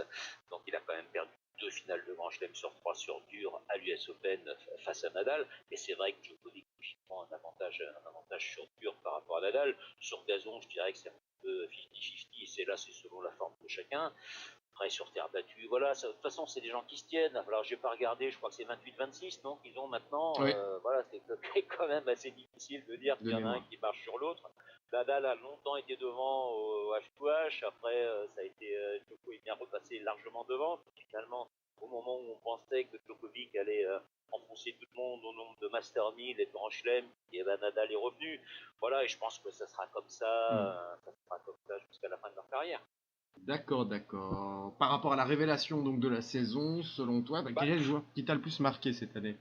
Donc il a quand même perdu 2 finales de Grand Chelem sur 3 sur dur à l'US Open face à Nadal. Et c'est vrai que Djokovic a un avantage sur dur par rapport à Nadal. Sur gazon, je dirais que c'est un peu 50-50, c'est selon la forme de chacun. Après, sur terre battue, voilà, de toute façon, c'est des gens qui se tiennent. Alors, j'ai pas regardé, je crois que c'est 28-26, donc ils ont maintenant, Oui, voilà, c'est quand même assez difficile de dire de qu'il y en a un mémoire. qui marche sur l'autre. Nadal a longtemps été devant au H2H, après, ça a été, Djoko est bien repassé largement devant. Finalement, au moment où on pensait que Djokovic allait enfoncer tout le monde au nombre de Master 1000 et de Grand Chelem, et ben Nadal est revenu. Voilà, et je pense que ça sera comme ça jusqu'à la fin de leur carrière. D'accord, d'accord. Par rapport à la révélation donc de la saison, selon toi, Bah, quel est le joueur qui t'a le plus marqué cette année?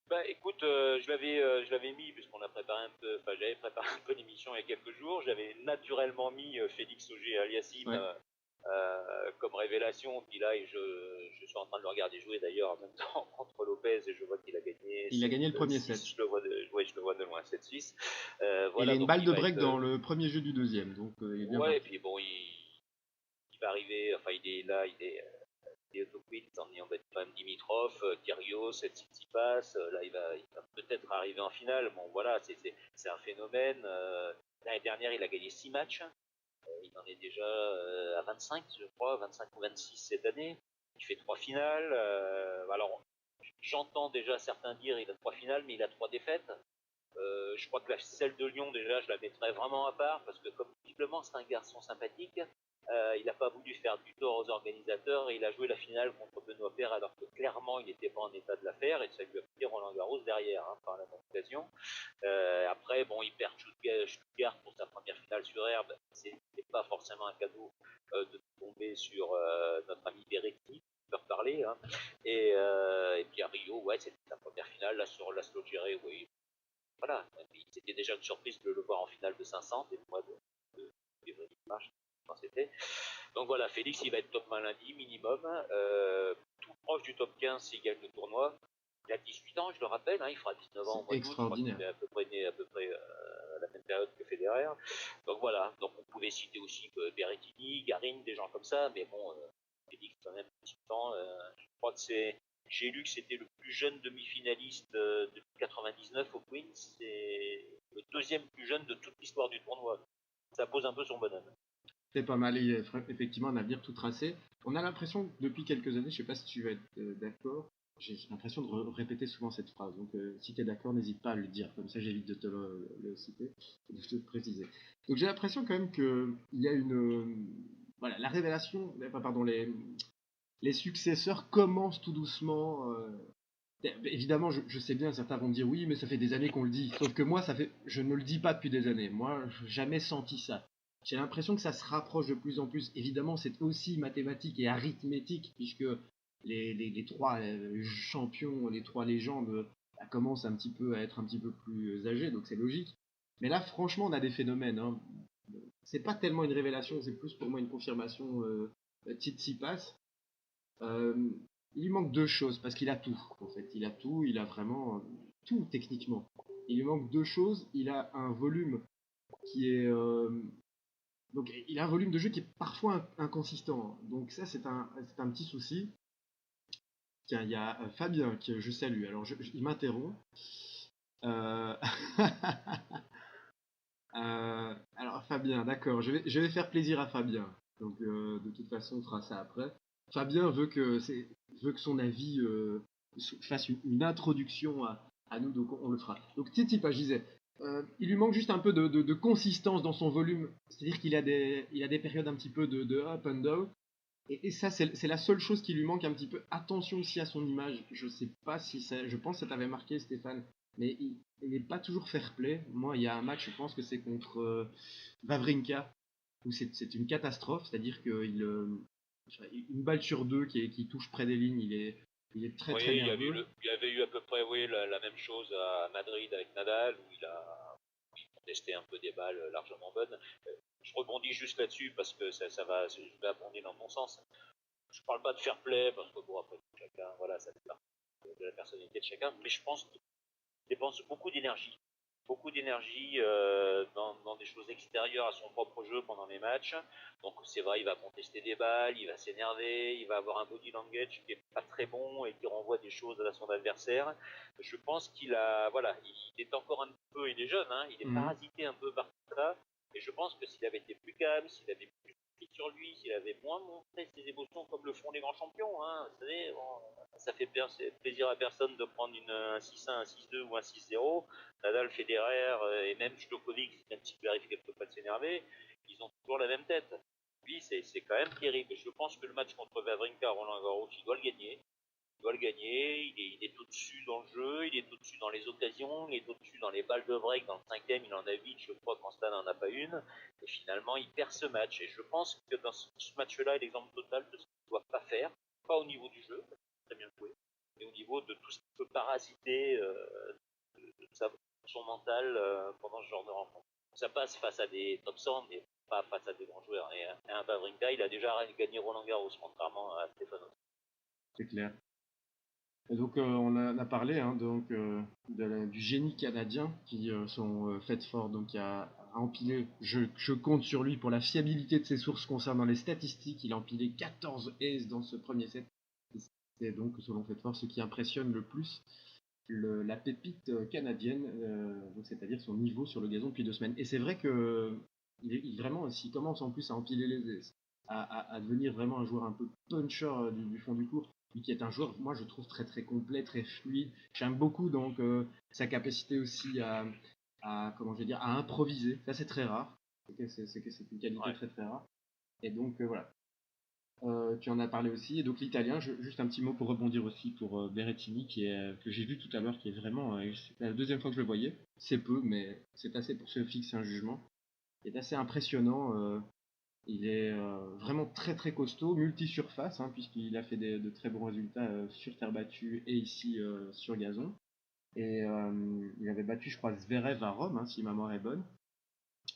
Bah écoute, je l'avais mis puisqu'on a préparé un peu, enfin j'avais préparé un peu l'émission il y a quelques jours. J'avais naturellement mis Félix Auger-Aliassime Ouais. comme révélation. Puis là, je suis en train de le regarder jouer d'ailleurs en même temps contre Lopez et je vois qu'il a gagné Il a gagné le premier set. 7-6. Je le vois de loin 7-6. Et il a Voilà, une donc balle il de va break être, dans le premier jeu du deuxième, donc il est bien ouais, et parti. puis bon, il va arriver, enfin il est là, il est au top 8 en ayant battu quand même Dimitrov, Kyrgios, Tsitsipas. Là, il va peut-être arriver en finale. Bon, voilà, c'est un phénomène. L'année dernière, il a gagné 6 matchs. Il en est déjà à 25, je crois, 25 ou 26 cette année. Il fait 3 finales. Alors, j'entends déjà certains dire il a 3 finales, mais il a 3 défaites. Je crois que celle de Lyon, déjà, je la mettrais vraiment à part, parce que comme visiblement c'est un garçon sympathique, il n'a pas voulu faire du tort aux organisateurs, et il a joué la finale contre Benoît Paire, alors que clairement il n'était pas en état de la faire, et ça lui a pris Roland Garros derrière, hein, par la même occasion. Après, bon, il perd Stuttgart pour sa première finale sur herbe, c'est pas forcément un cadeau de tomber sur notre ami Berrettini, pour parler, hein. Et puis à Rio, ouais, c'était sa première finale, là sur la Slogere, oui, voilà, c'était déjà une surprise de le voir en finale de 500, et mois de février-mars, quand c'était. Donc voilà, Félix, il va être top 20 lundi, minimum, tout proche du top 15 s'il gagne le tournoi. Il a 18 ans, je le rappelle, hein, il fera 19 ans C'est au mois d'août, je crois qu'il extraordinaire. est à peu près né à peu près à la même période que Federer. Donc voilà, donc on pouvait citer aussi Berrettini, Garin, des gens comme ça, mais bon, Félix quand même 18 ans, je crois que j'ai lu que c'était le plus jeune demi-finaliste depuis 99 au Queens, c'est le deuxième plus jeune de toute l'histoire du tournoi. Ça pose un peu son bonhomme. C'est pas mal, il y a effectivement un avenir tout tracé. On a l'impression que depuis quelques années, je sais pas si tu vas être d'accord, j'ai l'impression de répéter souvent cette phrase. Donc si tu es d'accord, n'hésite pas à le dire, comme ça j'évite de te le citer, de te le préciser. Donc j'ai l'impression quand même qu'il y a une... voilà, la révélation, pardon, les successeurs commencent tout doucement. Évidemment, je sais bien, certains vont me dire oui, mais ça fait des années qu'on le dit. Sauf que moi, je ne le dis pas depuis des années. Moi, je n'ai jamais senti ça. J'ai l'impression que ça se rapproche de plus en plus. Évidemment, c'est aussi mathématique et arithmétique, puisque les trois champions, les trois légendes commencent un petit peu à être un petit peu plus âgés, donc c'est logique. Mais là, franchement, on a des phénomènes. Hein. C'est pas tellement une révélation, c'est plus pour moi une confirmation. Tsitsipas, euh, il lui manque deux choses, parce qu'il a tout, en fait. Il a tout, il a vraiment tout techniquement. Il lui manque deux choses. Il a un volume qui est... donc il a un volume de jeu qui est parfois inconsistant. Donc ça, c'est un petit souci. Tiens, il y a Fabien que je salue. Alors, il m'interrompt. Euh, alors, Fabien, d'accord. Je vais faire plaisir à Fabien. Donc, de toute façon, on fera ça après. Fabien veut que son avis fasse une introduction à nous, donc on le fera. Donc, Tsitsipas, je disais, il lui manque juste un peu de consistance dans son volume. C'est-à-dire il a des périodes un petit peu de up and down. Et ça, c'est la seule chose qui lui manque un petit peu. Attention aussi à son image. Je sais pas si ça. Je pense que ça t'avait marqué, Stéphane. Mais il n'est pas toujours fair play. Moi, il y a un match, je pense que c'est contre Wawrinka, où c'est une catastrophe. C'est-à-dire qu'il une balle sur deux qui touche près des lignes, il est très Oui, très nerveux. il y avait eu à peu près oui, la même chose à Madrid avec Nadal, où il contestait un peu des balles largement bonnes. Je rebondis juste là-dessus parce que je vais abonder dans ton sens. Je parle pas de fair play parce que bon, après, chacun, voilà, ça dépend de la personnalité de chacun, mais je pense qu'il dépense beaucoup d'énergie dans des choses extérieures à son propre jeu pendant les matchs. Donc c'est vrai, il va contester des balles, il va s'énerver, il va avoir un body language qui est pas très bon et qui renvoie des choses à son adversaire. Je pense qu'il a, voilà, il est encore un peu, il est jeune, hein, il est Mhm. parasité un peu par ça. Et je pense que s'il avait été plus calme, s'il avait plus pris sur lui, s'il avait moins montré ses émotions comme le font les grands champions, hein, vous savez, bon, ça fait plaisir à personne de prendre un 6-1, un 6-2 ou un 6-0. Nadal, Federer et même Djokovic, même s'il lui arrive quelquefois de s'énerver, ils ont toujours la même tête. Lui, c'est quand même terrible. Je pense que le match contre Wawrinka à Roland-Garros, il doit le gagner. Il est au-dessus dans le jeu, il est au-dessus dans les occasions, il est au-dessus dans les balles de break. Dans le cinquième, il en a 8, je crois qu'en Stan n'en a pas une. Et finalement, il perd ce match. Et je pense que dans ce match-là est l'exemple total de ce qu'il ne doit pas faire, pas au niveau du jeu, très bien joué, mais au niveau de tout ce qui peut parasiter son mental pendant ce genre de rencontre. Ça passe face à des top 100, mais pas face à des grands joueurs. Et un Wawrinka, il a déjà gagné Roland Garros, contrairement à Stefanos. C'est clair. Et donc on a parlé hein, donc, du génie canadien qui sont Fedford donc a empilé, je compte sur lui pour la fiabilité de ses sources concernant les statistiques, il a empilé 14 aces dans ce premier set. C'est donc selon Fedford ce qui impressionne le plus la pépite canadienne, donc c'est-à-dire son niveau sur le gazon depuis 2 semaines. Et c'est vrai que vraiment, s'il commence en plus à empiler les aces, à devenir vraiment un joueur un peu puncher du fond du court, lui qui est un joueur, moi je trouve très très complet, très fluide. J'aime beaucoup donc sa capacité aussi comment je vais dire, à improviser. Ça c'est très rare. C'est une qualité très très rare. Et donc voilà. Tu en as parlé aussi. Et donc l'italien, juste un petit mot pour rebondir aussi pour Berrettini que j'ai vu tout à l'heure, qui est vraiment, c'est la deuxième fois que je le voyais. C'est peu, mais c'est assez pour se fixer un jugement. Il est assez impressionnant. Il est vraiment très très costaud, multi-surface, hein, puisqu'il a fait de très bons résultats sur terre battue et ici sur gazon. Et il avait battu, je crois, Zverev à Rome, hein, si ma mémoire est bonne.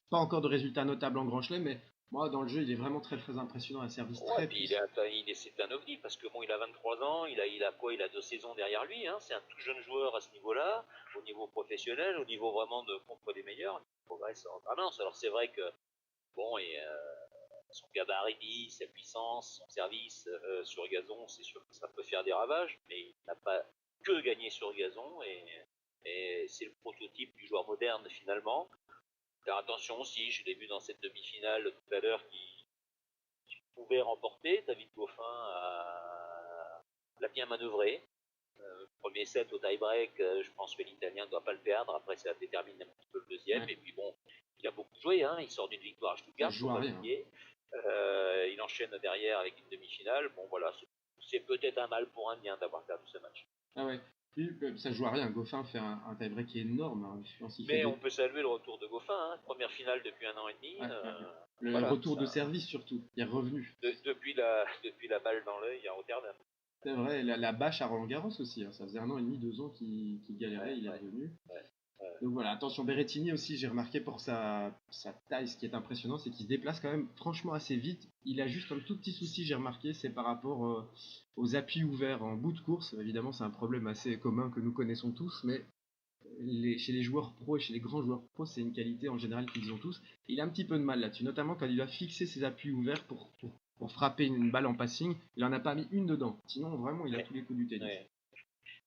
Pas encore de résultats notables en Grand Chelem, mais moi, dans le jeu, il est vraiment très très impressionnant, un service très puissant. C'est un ovni, parce que bon, il a 23 ans, il a quoi? Il a 2 saisons derrière lui, hein, c'est un tout jeune joueur à ce niveau-là, au niveau professionnel, au niveau vraiment de contre les meilleurs, il progresse en permanence. Alors c'est vrai que, bon, son gabarit, sa puissance, son service sur gazon, c'est sûr que ça peut faire des ravages, mais il n'a pas que gagné sur gazon, et c'est le prototype du joueur moderne finalement. Faire attention aussi, je l'ai vu dans cette demi-finale tout à l'heure qui pouvait remporter. David Goffin l'a bien manœuvré. Premier set au tie-break, je pense que l'Italien ne doit pas le perdre. Après, ça détermine un petit peu le deuxième. Ouais. Et puis bon, il a beaucoup joué. Hein. Il sort d'une victoire à Stuttgart. Il enchaîne derrière avec une demi-finale. Bon, voilà, c'est peut-être un mal pour un bien d'avoir perdu ce match. Ah ouais. Ça joue à rien. Goffin fait un tie-break énorme. Hein. Mais on peut saluer le retour de Goffin. Hein. Première finale depuis 1 an et demi. Le retour de service surtout. Il est revenu. Depuis la balle dans l'œil à Rotterdam. C'est vrai, la bâche à Roland-Garros aussi. Hein. Ça faisait 1 an et demi, 2 ans qu'il galérait. Il est revenu. Donc voilà, attention, Berrettini aussi, j'ai remarqué pour sa taille, ce qui est impressionnant, c'est qu'il se déplace quand même franchement assez vite. Il a juste un tout petit souci, j'ai remarqué, c'est par rapport aux appuis ouverts en bout de course. Évidemment, c'est un problème assez commun que nous connaissons tous, mais chez les joueurs pros et chez les grands joueurs pros, c'est une qualité en général qu'ils ont tous. Il a un petit peu de mal là-dessus, notamment quand il doit fixer ses appuis ouverts pour frapper une balle en passing. Il en a pas mis une dedans, sinon vraiment il a tous les coups du tennis. Ouais.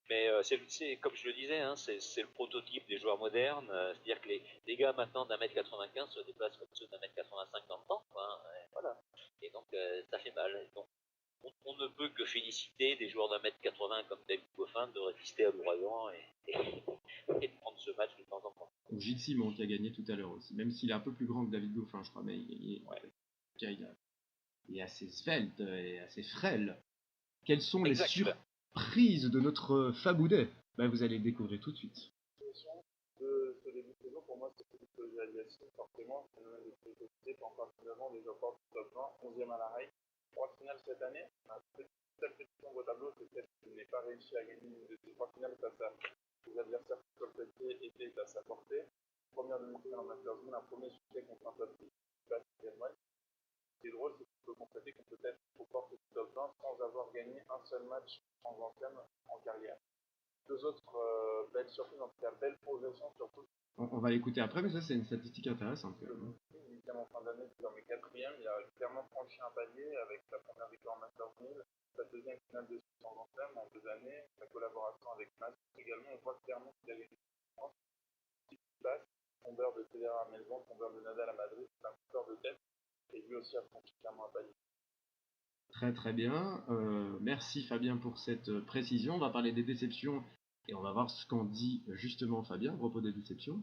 Mais c'est comme je le disais, hein, c'est le prototype des joueurs modernes. C'est-à-dire que les gars maintenant d'1m95 se déplacent comme ceux d'1m85 dans le temps. Hein, voilà. Et donc ça fait mal. Donc, on ne peut que féliciter des joueurs d'1m80 comme David Goffin de résister à l'ouragan et de prendre ce match de temps en temps. Ou Gilles Simon qui a gagné tout à l'heure aussi, même s'il est un peu plus grand que David Goffin, je crois, mais il est assez svelte et assez frêle. Quelles sont les surprises de notre Faboudet? Vous allez découvrir tout de suite. Ce début de saison, pour moi, c'est celui de Yacine, forcément. C'est le même de précocité, pas encore plus avant, déjà pas du top 20, 11e à la règle. Pour la finale cette année, un petit sombre au tableau, c'est peut-être qu'il n'est pas réussi à gagner une de ces 3 finales face à ses adversaires sur le papier étaient à sa portée. Première demi-finale en Masters 1000, un premier succès contre un top 10. Ce qui est drôle, c'est qu'on peut constater qu'on peut être aux portes du top 20 sans avoir gagné un seul match en Grand Chelem en carrière. 2 autres belles surprises, en tout cas belles progressions surtout. On va l'écouter après, mais ça c'est une statistique intéressante. Il en fin d'année, c'est dans mes 4e, il a clairement franchi un palier avec la première victoire en Masters 1000, sa deuxième finale de 600 Grand Chelem en 2 années, sa collaboration avec Mas également, on voit clairement qu'il a gagné une petite place. tombeur de Federer à Melbourne, tombeur de Nadal à Madrid, c'est un tombeur de tête, et lui aussi a franchi clairement un palier. Très très bien. Merci Fabien pour cette précision. On va parler des déceptions et on va voir ce qu'en dit justement Fabien à propos des déceptions.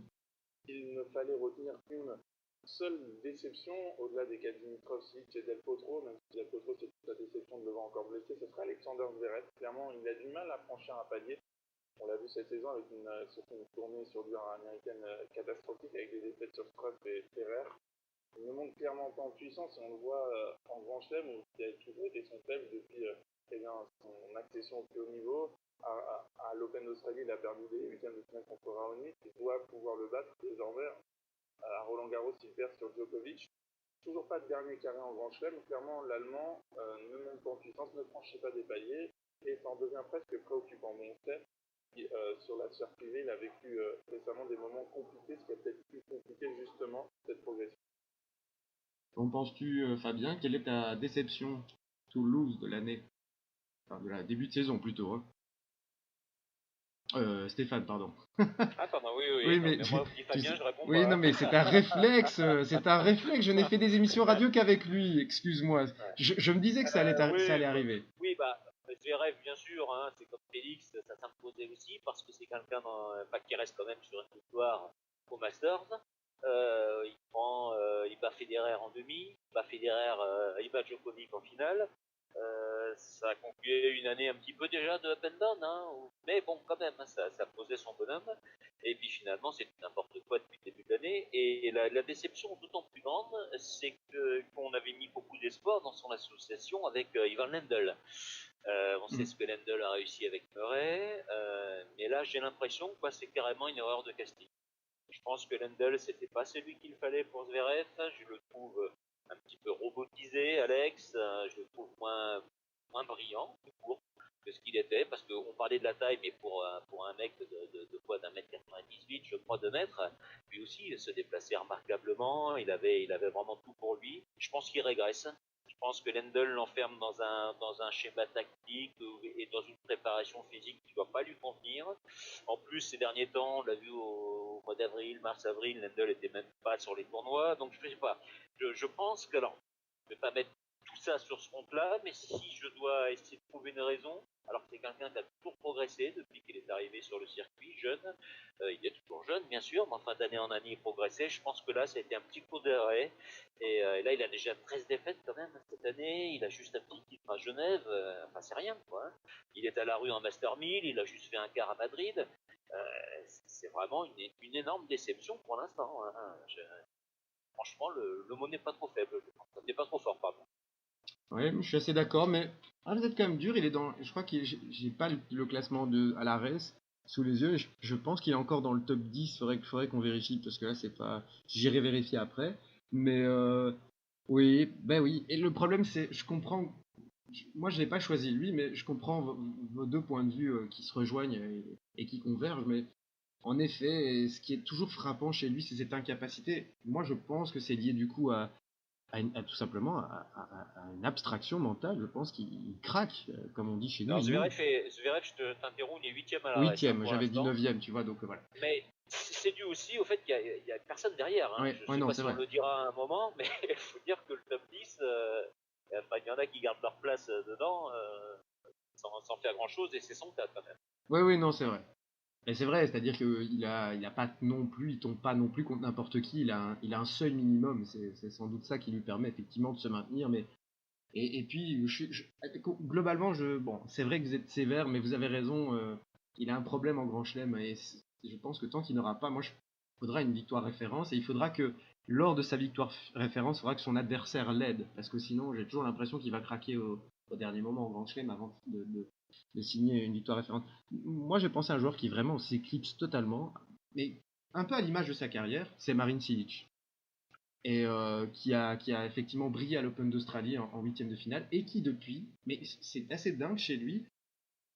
Il me fallait retenir une seule déception, au-delà des cas Dimitrov, Silic et Del Potro, même si Del Potro c'est toute la déception de le voir encore blessé, ce serait Alexander Zverev. Clairement, il a du mal à franchir un palier. On l'a vu cette saison avec une tournée sur dur américaine catastrophique avec des défaites sur Struff et Ferrer. Il ne monte clairement pas en puissance et on le voit en Grand Chelem où il a toujours été son faible depuis son accession au plus haut niveau. À l'Open d'Australie, il a perdu des huitièmes de finale contre Raonic. Il doit pouvoir le battre désormais. À Roland Garros, il perd sur Djokovic. Toujours pas de dernier carré en Grand Chelem. Clairement, l'Allemand ne monte pas en puissance, ne franchit pas des paliers et ça en devient presque préoccupant. Mais on sait sur la sphère privée, il a vécu récemment des moments compliqués, ce qui a peut-être pu compliquer justement cette progression. Qu'en penses-tu, Fabien? Quelle est ta déception Toulouse de l'année? Enfin, de la début de saison plutôt. Hein. Stéphane, pardon. Ah, pardon, oui, mais moi, je dis Fabien, je réponds oui, pas. non, mais c'est un réflexe. C'est un réflexe. Je n'ai fait des émissions radio qu'avec lui. Excuse-moi. Ouais. Je me disais que ça allait arriver. Oui, Zverev, bien sûr, hein, c'est comme Félix, ça s'imposait aussi parce que c'est quelqu'un qui reste quand même sur une victoire au Masters. Il bat Federer en demi, il bat Djokovic en finale. Ça a conclué une année un petit peu déjà de up and down, hein, mais bon, quand même, ça posait son bonhomme. Et puis finalement, c'est n'importe quoi depuis le début de l'année. Et la déception d'autant plus grande, c'est qu'on avait mis beaucoup d'espoir dans son association avec Ivan Lendl. On sait ce que Lendl a réussi avec Murray, mais là, j'ai l'impression que c'est carrément une erreur de casting. Je pense que Lendl, c'était pas celui qu'il fallait pour Zverev. Je le trouve un petit peu robotisé, Alex. Je le trouve moins brillant, plus court que ce qu'il était, parce qu'on parlait de la taille, mais pour un mec de quoi, d'un mètre 98, je crois, 2 mètres, lui aussi, il se déplaçait remarquablement. Il avait vraiment tout pour lui. Je pense qu'il régresse. Je pense que Lendl l'enferme dans un schéma tactique et dans une préparation physique qui ne doit pas lui convenir. En plus, ces derniers temps, on l'a vu au mois d'avril, mars-avril, Lendl n'était même pas sur les tournois. Donc, je ne sais pas. Je pense que, alors, je ne vais pas mettre tout ça sur ce compte-là, mais si je dois essayer de trouver une raison, alors que c'est quelqu'un qui a toujours progressé depuis qu'il est arrivé sur le circuit, jeune, il est toujours jeune bien sûr, mais enfin d'année en année il progressait, je pense que là ça a été un petit coup d'arrêt, et là il a déjà 13 défaites quand même cette année, il a juste un petit titre à Genève, enfin c'est rien quoi, hein. Il est à la rue en Master 1000, il a juste fait un quart à Madrid, c'est vraiment une énorme déception pour l'instant, hein. Franchement le mot n'est pas trop faible, n'est pas trop fort pardon. Oui, je suis assez d'accord, mais vous êtes quand même dur. Il est dans, je crois que j'ai pas le classement à la RES sous les yeux. Et je pense qu'il est encore dans le top 10. Faudrait qu'on vérifie parce que là c'est pas. J'irai vérifier après. Mais oui, ben oui. Et le problème c'est, je comprends. Moi je l'ai pas choisi lui, mais je comprends vos deux points de vue qui se rejoignent et qui convergent. Mais en effet, ce qui est toujours frappant chez lui, c'est cette incapacité. Moi je pense que c'est lié du coup tout simplement à une abstraction mentale. Je pense qu'il craque, comme on dit chez nous. Alors Zverev, je t'interromps, il est 8ème à la race. 8ème, j'avais dit 9ème, tu vois, donc voilà. Mais c'est dû aussi au fait qu'il y a personne derrière. Hein. Je sais pas si on le dira à un moment, mais il faut dire que le top 10, il y en a qui gardent leur place dedans sans faire grand chose, et c'est son cas quand même. Oui, non, c'est vrai. Et c'est vrai, c'est-à-dire qu'il a pas non plus, il tombe pas non plus contre n'importe qui, il a un seuil minimum, c'est sans doute ça qui lui permet effectivement de se maintenir, mais et puis globalement, bon, c'est vrai que vous êtes sévère, mais vous avez raison, il a un problème en Grand Chelem, et je pense que tant qu'il n'aura pas, il faudra une victoire référence, et il faudra que lors de sa victoire référence, il faudra que son adversaire l'aide, parce que sinon j'ai toujours l'impression qu'il va craquer au dernier moment en Grand Chelem avant de signer une victoire référente. Moi, j'ai pensé à un joueur qui vraiment s'éclipse totalement, mais un peu à l'image de sa carrière, c'est Marin Cilic. Et qui a effectivement brillé à l'Open d'Australie en 8ème de finale, et qui depuis, mais c'est assez dingue chez lui,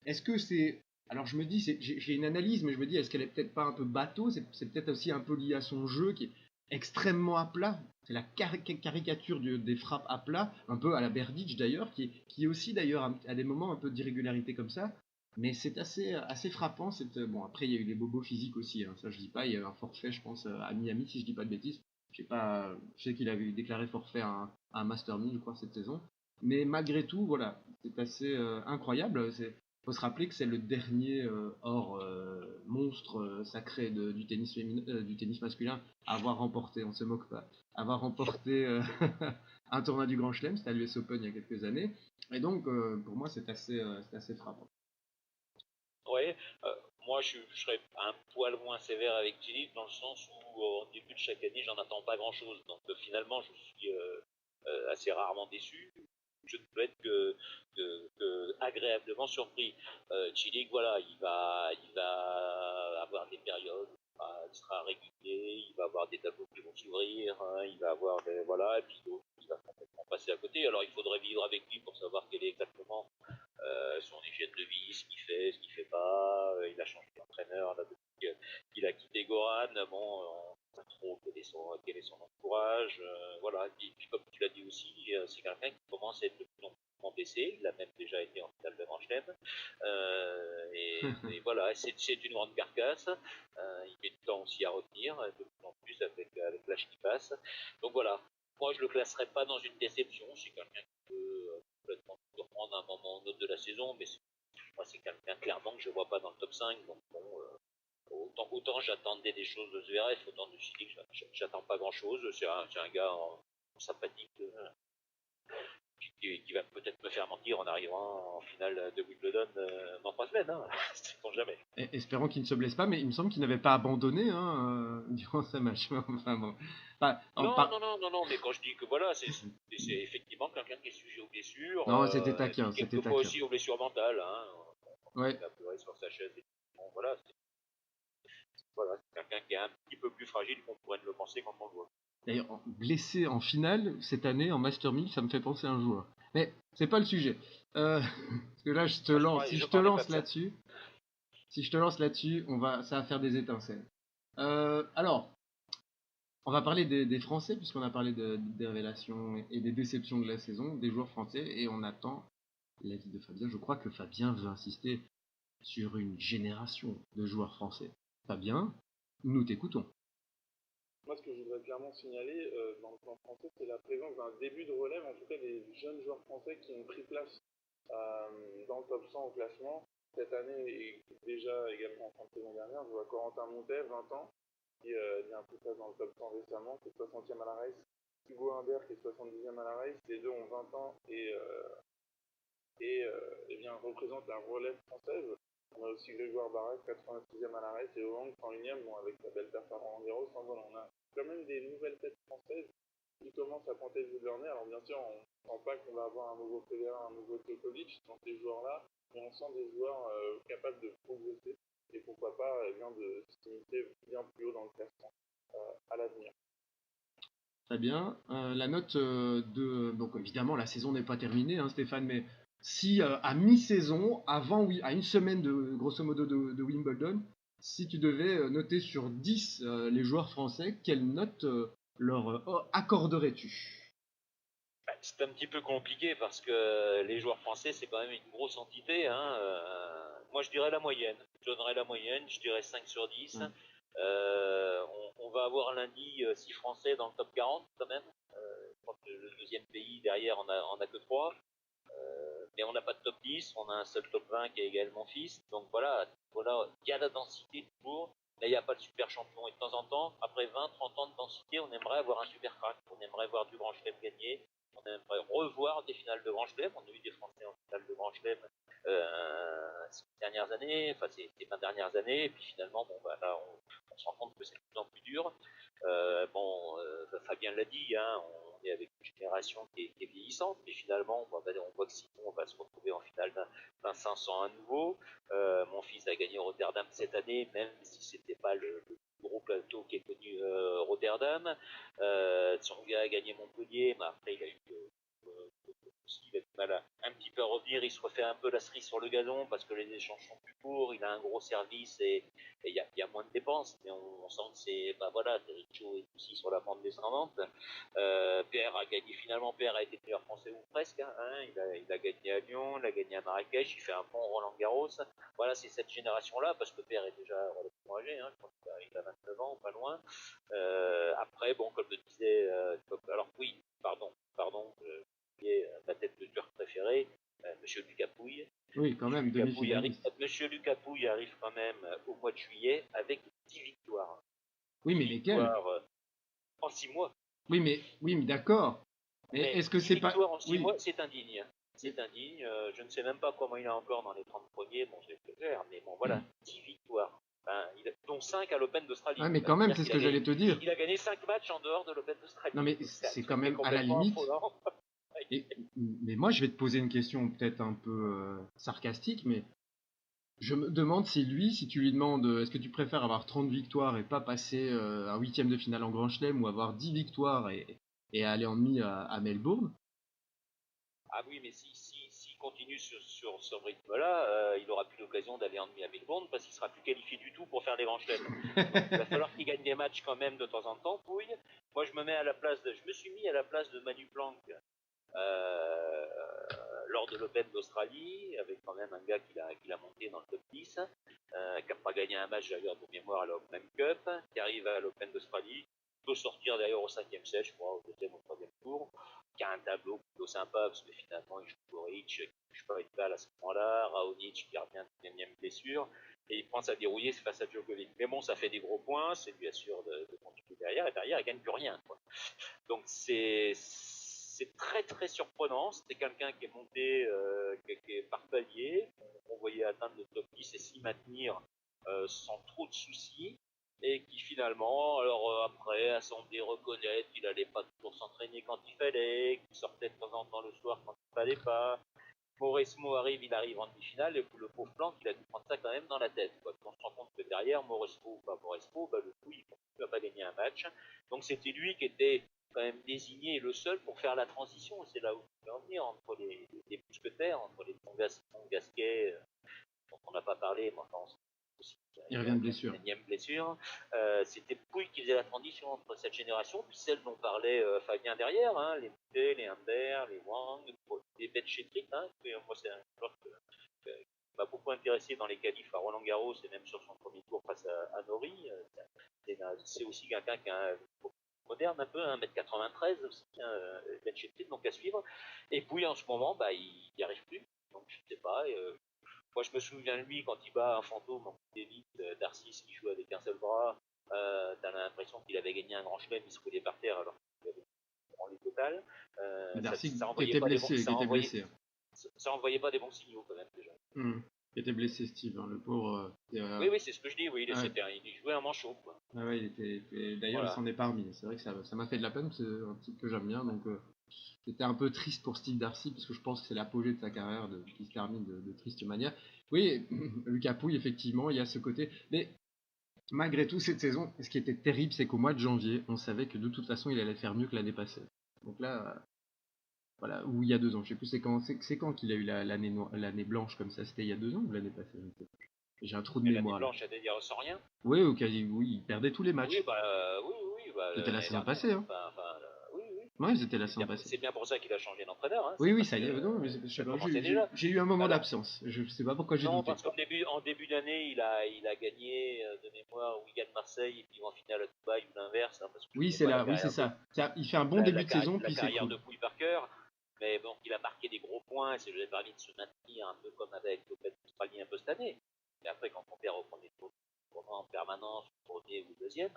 est-ce que c'est... Alors je me dis, j'ai une analyse, mais je me dis, est-ce qu'elle est peut-être pas un peu bateau? C'est peut-être aussi un peu lié à son jeu qui est extrêmement à plat. C'est la caricature des frappes à plat, un peu à la Berdych d'ailleurs, qui est aussi d'ailleurs à des moments un peu d'irrégularité comme ça. Mais c'est assez frappant. Bon, après, il y a eu les bobos physiques aussi. Hein, ça, je dis pas. Il y a eu un forfait, je pense, à Miami, si je dis pas de bêtises. Je sais qu'il avait déclaré forfait à un Master 1000, je crois, cette saison. Mais malgré tout, voilà, c'est assez incroyable. Faut se rappeler que c'est le dernier hors monstre sacré du tennis masculin à avoir remporté, on se moque pas, avoir remporté un tournoi du Grand Chelem, c'était à l'US Open il y a quelques années. Et donc, pour moi, c'est assez frappant. Ouais, moi je serais un poil moins sévère avec Philippe dans le sens où en début de chaque année j'en attends pas grand chose. Donc finalement je suis assez rarement déçu. Je ne peux être que agréablement surpris. Chilic, voilà, il va avoir des périodes, il sera régulier, il va avoir des tableaux qui vont s'ouvrir, hein, il va avoir des, voilà, et puis d'autres, il va complètement passer à côté. Alors il faudrait vivre avec lui pour savoir quel est exactement son hygiène de vie, ce qu'il fait, ce qu'il fait pas. Il a changé d'entraîneur là, depuis qu'il a quitté Goran. Bon, on ne sait pas trop quel est son entourage. Voilà. Et puis comme tu l'as dit aussi, c'est quelqu'un qui commence à être de plus en plus baissé. Il a même déjà été en finale de Grand Chelem. Et voilà, c'est une grande carcasse. Il met du temps aussi à retenir, de plus en plus avec l'âge qui passe. Donc voilà. Moi, je le classerais pas dans une déception. C'est quelqu'un qui peut complètement surprendre à un moment ou un autre de la saison, mais moi, c'est quelqu'un clairement que je vois pas dans le top 5. Donc bon, autant j'attendais des choses de Zverev, autant de Chilic, j'attends pas grand chose. C'est un gars sympathique qui va peut-être me faire mentir en arrivant en finale de Wimbledon dans 3 semaines. Hein. C'est jamais. Espérons qu'il ne se blesse pas, mais il me semble qu'il n'avait pas abandonné durant sa match. Enfin, bon. Non, mais quand je dis que voilà, c'est effectivement quelqu'un qui est sujet aux blessures, Non, c'était et puis taquin, c'était quelquefois taquin. aussi aux blessures mentales. Hein. Ouais. Il a pleuré sur sa chaise. Et bon, voilà, c'est quelqu'un qui est un petit peu plus fragile qu'on pourrait le penser quand on le voit. D'ailleurs, blessé en finale cette année en Master 1000, ça me fait penser à un joueur. Mais c'est pas le sujet. Parce que là, je te lance. Si je te lance là-dessus, ça va faire des étincelles. Alors, on va parler des Français, puisqu'on a parlé des révélations et des déceptions de la saison, des joueurs français, et on attend l'avis de Fabien. Je crois que Fabien veut insister sur une génération de joueurs français. Fabien, nous t'écoutons. Moi, ce que je voudrais clairement signaler dans le plan français, c'est la présence d'un début de relève, en tout cas des jeunes joueurs français qui ont pris place dans le top 100 au classement. Cette année et déjà également en fin de saison dernière, je vois Corentin Montet, 20 ans, qui vient pris place dans le top 100 récemment, qui est 60e à la race. Hugo Humbert, qui est 70e à la race. Les deux ont 20 ans et bien, représentent la relève française. On a aussi Grégoire Barak, 86e à la race, et Hoang, 101e, bon, avec sa belle performance en Garros. Enfin, voilà, on a quand même des nouvelles têtes françaises qui commencent à pointer le bout de leur nez. Alors bien sûr, on ne sent pas qu'on va avoir un nouveau Federer, un nouveau Djokovic dans ces joueurs-là, mais on sent des joueurs capables de progresser et pourquoi pas bien de s'imiter bien plus haut dans le classement à l'avenir. Très bien. La note donc évidemment, la saison n'est pas terminée, hein, Stéphane, mais si à mi-saison, à une semaine grosso modo de Wimbledon, si tu devais noter sur 10 les joueurs français, quelle note leur accorderais-tu? C'est un petit peu compliqué parce que les joueurs français, c'est quand même une grosse entité. Hein. Moi, je dirais la moyenne. Je donnerais la moyenne, je dirais 5 sur 10. Ouais. On va avoir lundi 6 Français dans le top 40 quand même. Je crois que le deuxième pays derrière on a que 3. Mais on n'a pas de top 10, on a un seul top 20 qui est également fils. Donc voilà, il y a la densité toujours. Là, il n'y a pas de super champion. Et de temps en temps, après 20-30 ans de densité, on aimerait avoir un super crack. On aimerait voir du Grand Chelem gagner. On aimerait revoir des finales de Grand Chelem. On a eu des Français en finale de Grand Chelem ces dernières années, enfin ces 20 dernières années. Et puis finalement, bon, bah, là, on se rend compte que c'est de plus en plus dur. Fabien l'a dit, hein, on est avec une génération qui est vieillissante, mais finalement, on voit que Simon va se retrouver en finale d'un 500 à nouveau. Mon fils a gagné Rotterdam cette année, même si c'était pas le gros plateau qui est connu Rotterdam. Tsonga a gagné Montpellier, mais après il a eu soucis, il a du mal à un petit peu revenir, il se refait un peu la cerise sur le gazon parce que les échanges sont plus courts, il a un gros service et il y a moins de dépenses, mais on sent que c'est, Terriccio est aussi sur la pente descendante. PR a gagné finalement, PR a été meilleur français ou presque, il a gagné à Lyon, il a gagné à Marrakech, il fait un bon Roland Garros. Voilà, c'est cette génération-là, parce que PR est déjà relativement âgé, je pense qu'il a 29 ans, pas loin. Après, bon, comme je disais, alors oui, pardon, ma tête de turc préférée, Monsieur Lucas Pouille. Oui, quand même, demi-finaliste. Monsieur Lucas Pouille arrive quand même au mois de juillet avec 10 victoires. Oui, mais lesquelles? En 6 mois. Oui, mais d'accord. Mais est-ce que 10 c'est pas... victoires en 6 Oui, mois, c'est indigne. C'est indigne. Je ne sais même pas comment il est encore dans les 30 premiers. Bon, c'est plus clair, mais bon, voilà, 10 victoires. Dont 5 à l'Open d'Australie. ah, mais quand même, c'est ce que j'allais te dire. Il a gagné 5 matchs en dehors de l'Open d'Australie. Non, mais c'est quand même à la limite. Mais moi, je vais te poser une question peut-être un peu sarcastique, mais je me demande si lui, si tu lui demandes est-ce que tu préfères avoir 30 victoires et pas passer un huitième de finale en Grand Chelem ou avoir 10 victoires et aller en demi à Melbourne. Ah oui, mais s'il continue sur ce rythme-là, il aura plus l'occasion d'aller en demi à Melbourne parce qu'il sera plus qualifié du tout pour faire les grands chelems. Donc il va falloir qu'il gagne des matchs quand même de temps en temps, Pouille. Moi, je me suis mis à la place de Manu Planck lors de l'Open d'Australie, avec quand même un gars qui l'a monté dans le top 10, qui n'a pas gagné un match d'ailleurs de mémoire à l'Open Cup, qui arrive à l'Open d'Australie, peut sortir d'ailleurs au 5e set, je crois, au 2e ou 3e tour, qui a un tableau plutôt sympa, parce que finalement il joue Boric, qui ne touche pas une balle à ce moment-là, Raonic qui revient d'une énième blessure, et il prend sa dérouillée face à Djokovic. Mais bon, ça fait des gros points, c'est lui assure de continuer derrière, et derrière il gagne plus rien, quoi. Donc c'est très très surprenant. C'était quelqu'un qui est monté qui est par palier, qu'on voyait atteindre le top 10 et s'y maintenir sans trop de soucis, et qui finalement, alors après, a semblé reconnaître qu'il n'allait pas toujours s'entraîner quand il fallait, qu'il sortait de temps en temps le soir quand il fallait pas. Mauresmo il arrive en demi-finale, et le pauvre Planck, il a dû prendre ça quand même dans la tête, quoi. On se rend compte que derrière, Mauresmo ou pas Mauresmo, le coup, il n'a pas gagné un match. Donc c'était lui qui était quand même désigné le seul pour faire la transition. C'est là où il veut en venir entre les mousquetaires, entre les Gasquet, dont on n'a pas parlé, mais enfin, il revient de blessure. Une énième blessure. C'était Pouille qui faisait la transition entre cette génération, puis celle dont parlait Fabien derrière, les Moutet, les Humbert, les Wang, les Betchetrit. Moi, c'est un joueur qui m'a beaucoup intéressé dans les qualifs à Roland Garros et même sur son premier tour face à Nori. C'est aussi quelqu'un qui a un moderne un peu, 1m93 aussi, Betchetrit, donc à suivre. Et Pouille en ce moment, il n'y arrive plus. Donc je ne sais pas. Moi, je me souviens de lui quand il bat un fantôme en d'élite, Darcis qui joue avec un seul bras. T'as l'impression qu'il avait gagné un grand chelem, il se roulait par terre alors qu'il avait branlé total. Darcis qui était blessé. Ça envoyait pas des bons signaux quand même déjà. Qui était blessé, Steve, le pauvre. Oui, c'est ce que je dis. Oui, il jouait un manchot, quoi. Ah ouais, d'ailleurs, il s'en est pas remis. C'est vrai que ça m'a fait de la peine. C'est un type que j'aime bien, donc. C'était un peu triste pour Steve Darcis, parce que je pense que c'est l'apogée de sa carrière qui se termine de triste manière. Oui, Lucas Pouille, effectivement, il y a ce côté. Mais malgré tout, cette saison, ce qui était terrible, c'est qu'au mois de janvier, on savait que de toute façon, il allait faire mieux que l'année passée. Donc là, voilà, ou il y a 2 ans, je sais plus c'est quand qu'il a eu l'année blanche comme ça. C'était il y a 2 ans ou l'année passée? J'ai un trou de mémoire. L'année blanche, c'est-à-dire sans rien. Oui, il perdait tous les matchs. Oui. C'était la saison passée, hein. Oui, c'était la saison passée. C'est bien pour ça qu'il a changé d'entraîneur. Oui, ça y est. Non, mais j'ai eu un moment d'absence. Je sais pas pourquoi j'ai douté. Non, parce qu'en début d'année, il a gagné de mémoire Wigan Marseille et puis en finale à Dubaï ou l'inverse. Oui, c'est ça. Il fait un bon début de saison, puis c'est cool. La carrière de Pouille Parker, mais bon, il a marqué des gros points et ça lui a permis de se maintenir un peu comme avec l'Open d'Australie un peu cette année. Mais après, quand on perd au premier tour en permanence, premier ou deuxième,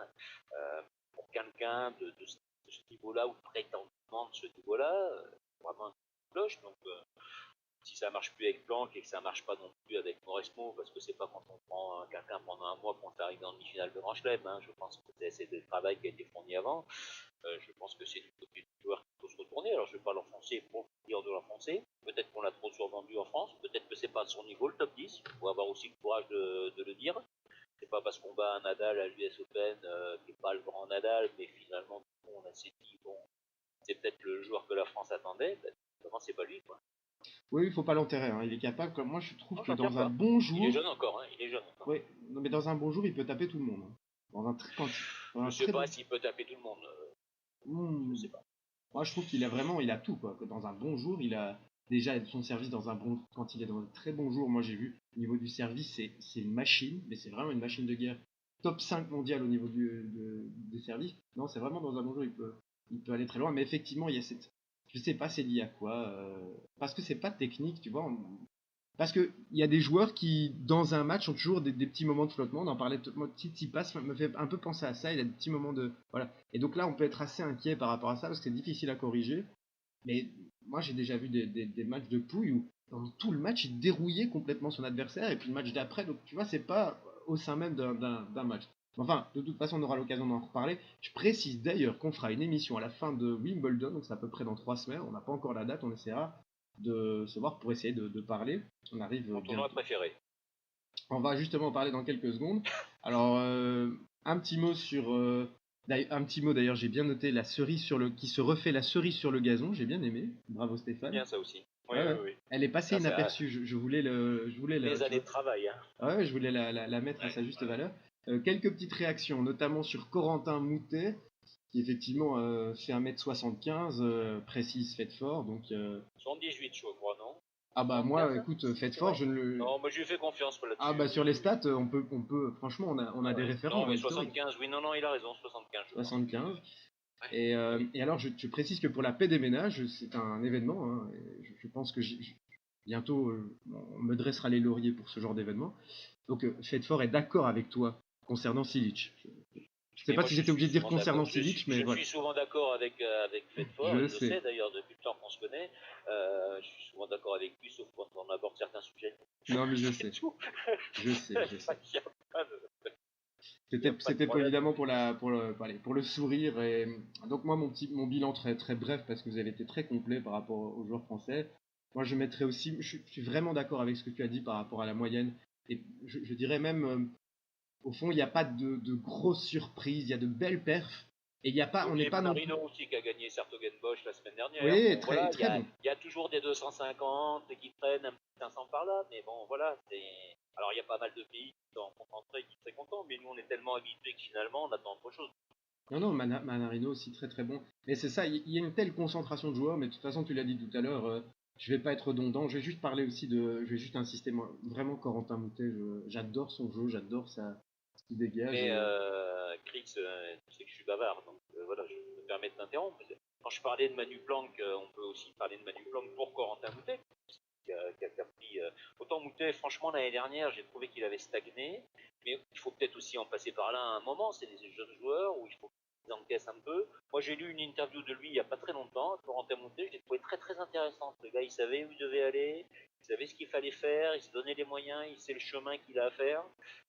pour quelqu'un de ce niveau-là ou prétendument de ce niveau-là, vraiment une cloche. Donc, si ça marche plus avec Planck et que ça marche pas non plus avec Mauresmo, parce que c'est pas quand on prend quelqu'un pendant un mois qu'on fait arriver en demi-finale de Grand Chelem. Je pense que c'est le travail qui a été fourni avant. Je pense que c'est du côté du joueur qu'il faut se retourner. Alors, je vais pas l'enfoncer pour dire de l'enfoncer. Peut-être qu'on l'a trop survendu en France. Peut-être que c'est pas à son niveau le top 10. Il faut avoir aussi le courage de le dire. C'est pas parce qu'on bat un Nadal à l'US Open qui n'est pas le grand Nadal, mais finalement on a dit bon, c'est peut-être le joueur que la France attendait. Vraiment, c'est pas lui, quoi. Oui, il faut pas l'enterrer, hein. Il est capable, comme moi je trouve Non, que j'en tiens dans un pas. bon jour. Il est jeune encore, hein. Il est jeune encore. Oui, non, mais dans un bon jour, il peut taper tout le monde, hein. Dans un très, quand il- dans Je un sais très pas bon. s'il peut taper tout le monde. Hmm. Je sais pas. Moi je trouve qu'il a vraiment, il a tout quoi. Que dans un bon jour, il a déjà son service dans un bon, quand il est dans un très bon jour. Moi j'ai vu au niveau du service, c'est une machine, mais c'est vraiment une machine de guerre. Top 5 mondial au niveau des services. Non, c'est vraiment dans un bon jour, il peut aller très loin. Mais effectivement, il y a cette, je sais pas, c'est lié à quoi. Parce que c'est pas technique, tu vois. Parce qu'il y a des joueurs qui, dans un match, ont toujours des petits moments de flottement. On en parlait, moi, Tsitsipas me fait un peu penser à ça. Il a des petits moments de. Voilà. Et donc là, on peut être assez inquiet par rapport à ça parce que c'est difficile à corriger. Mais moi, j'ai déjà vu des matchs de pouille où, dans tout le match, il dérouillait complètement son adversaire. Et puis le match d'après, donc tu vois, c'est pas au sein même d'un match. Enfin, de toute façon, on aura l'occasion d'en reparler. Je précise d'ailleurs qu'on fera une émission à la fin de Wimbledon, donc c'est à peu près dans 3 semaines. On n'a pas encore la date, on essaiera de se voir pour essayer de parler. On arrive Mon tournoi bientôt. préféré. On va justement en parler dans quelques secondes. Alors, un petit mot sur. Un petit mot d'ailleurs, j'ai bien noté la cerise sur le. Qui se refait la cerise sur le gazon, j'ai bien aimé. Bravo C'est Stéphane. bien ça aussi. Oui, Ouais, oui, ouais. oui. Elle est passée Ça, inaperçue. Je voulais le. Je voulais les tu années vois. de travail. Hein. Ouais, je voulais la mettre à sa juste valeur. Quelques petites réactions, notamment sur Corentin Moutet, qui effectivement fait 1m75, précise, fait fort. Donc, 78, je crois, non? ah bah 75, moi, hein. écoute, faites C'est fort, vrai? je ne le. Non, moi je lui fais confiance là-dessus. Ah bah sur les stats, on peut, franchement, on a des Ouais. référents Non, mais historiques. 75, oui, non, non, il a raison, 75, je pense. 75. Ouais. Et alors, je précise que pour la paix des ménages, c'est un événement, hein, et je pense que bientôt, on me dressera les lauriers pour ce genre d'événement. Donc, Fedfort est d'accord avec toi concernant Silic. Je sais Mais pas moi, si je j'étais suis obligé de dire souvent concernant d'accord. Silic, mais Je voilà. suis souvent d'accord avec Fedfort, Je il le sais, sait d'ailleurs depuis le temps qu'on se connaît. Je suis souvent d'accord avec lui, sauf quand on aborde certains sujets. non mais je C'est sais, tout. je sais, je sais. Il n'y a pas de, il y a pas de C'était problème. évidemment pour le sourire. Et donc moi, mon bilan très, très bref, parce que vous avez été très complet par rapport aux joueurs français. Moi, je mettrais aussi, je suis vraiment d'accord avec ce que tu as dit par rapport à la moyenne. Et je dirais même, au fond, il n'y a pas de grosses surprises, il y a de belles perfs. Et il y a pas, on n'est N'oubliez pas pas non plus. Marino aussi qui a gagné Sertogenbosch la semaine dernière. Oui, Bon, très, voilà, très bon. il y a toujours des 250 qui traînent un petit 500 par là, mais bon, voilà. Alors, il y a pas mal de pays qui sont concentrés et qui sont très contents, mais nous, on est tellement habitués que finalement, on attend autre chose. Non, non, Manarino aussi très très bon. Mais c'est ça, il y a une telle concentration de joueurs, mais de toute façon, tu l'as dit tout à l'heure, je vais pas être redondant, je vais juste parler aussi je vais juste insister, moi, vraiment Corentin Moutet, j'adore son jeu, j'adore ce qu'il dégage. Mais Chris, tu sais que je suis bavard, donc voilà, je me permets de t'interrompre. Quand je parlais de Manu Planck, on peut aussi parler de Manu Planck pour Corentin Moutet, qui a pris. Autant Moutet, franchement, l'année dernière, j'ai trouvé qu'il avait stagné, mais il faut peut-être aussi en passer par là à un moment. C'est des jeunes joueurs où il faut qu'ils encaissent un peu. Moi, j'ai lu une interview de lui il n'y a pas très longtemps, Corentin Moutet, je l'ai trouvé très très intéressante. Le gars, il savait où il devait aller, il savait ce qu'il fallait faire, il se donnait les moyens, il sait le chemin qu'il a à faire.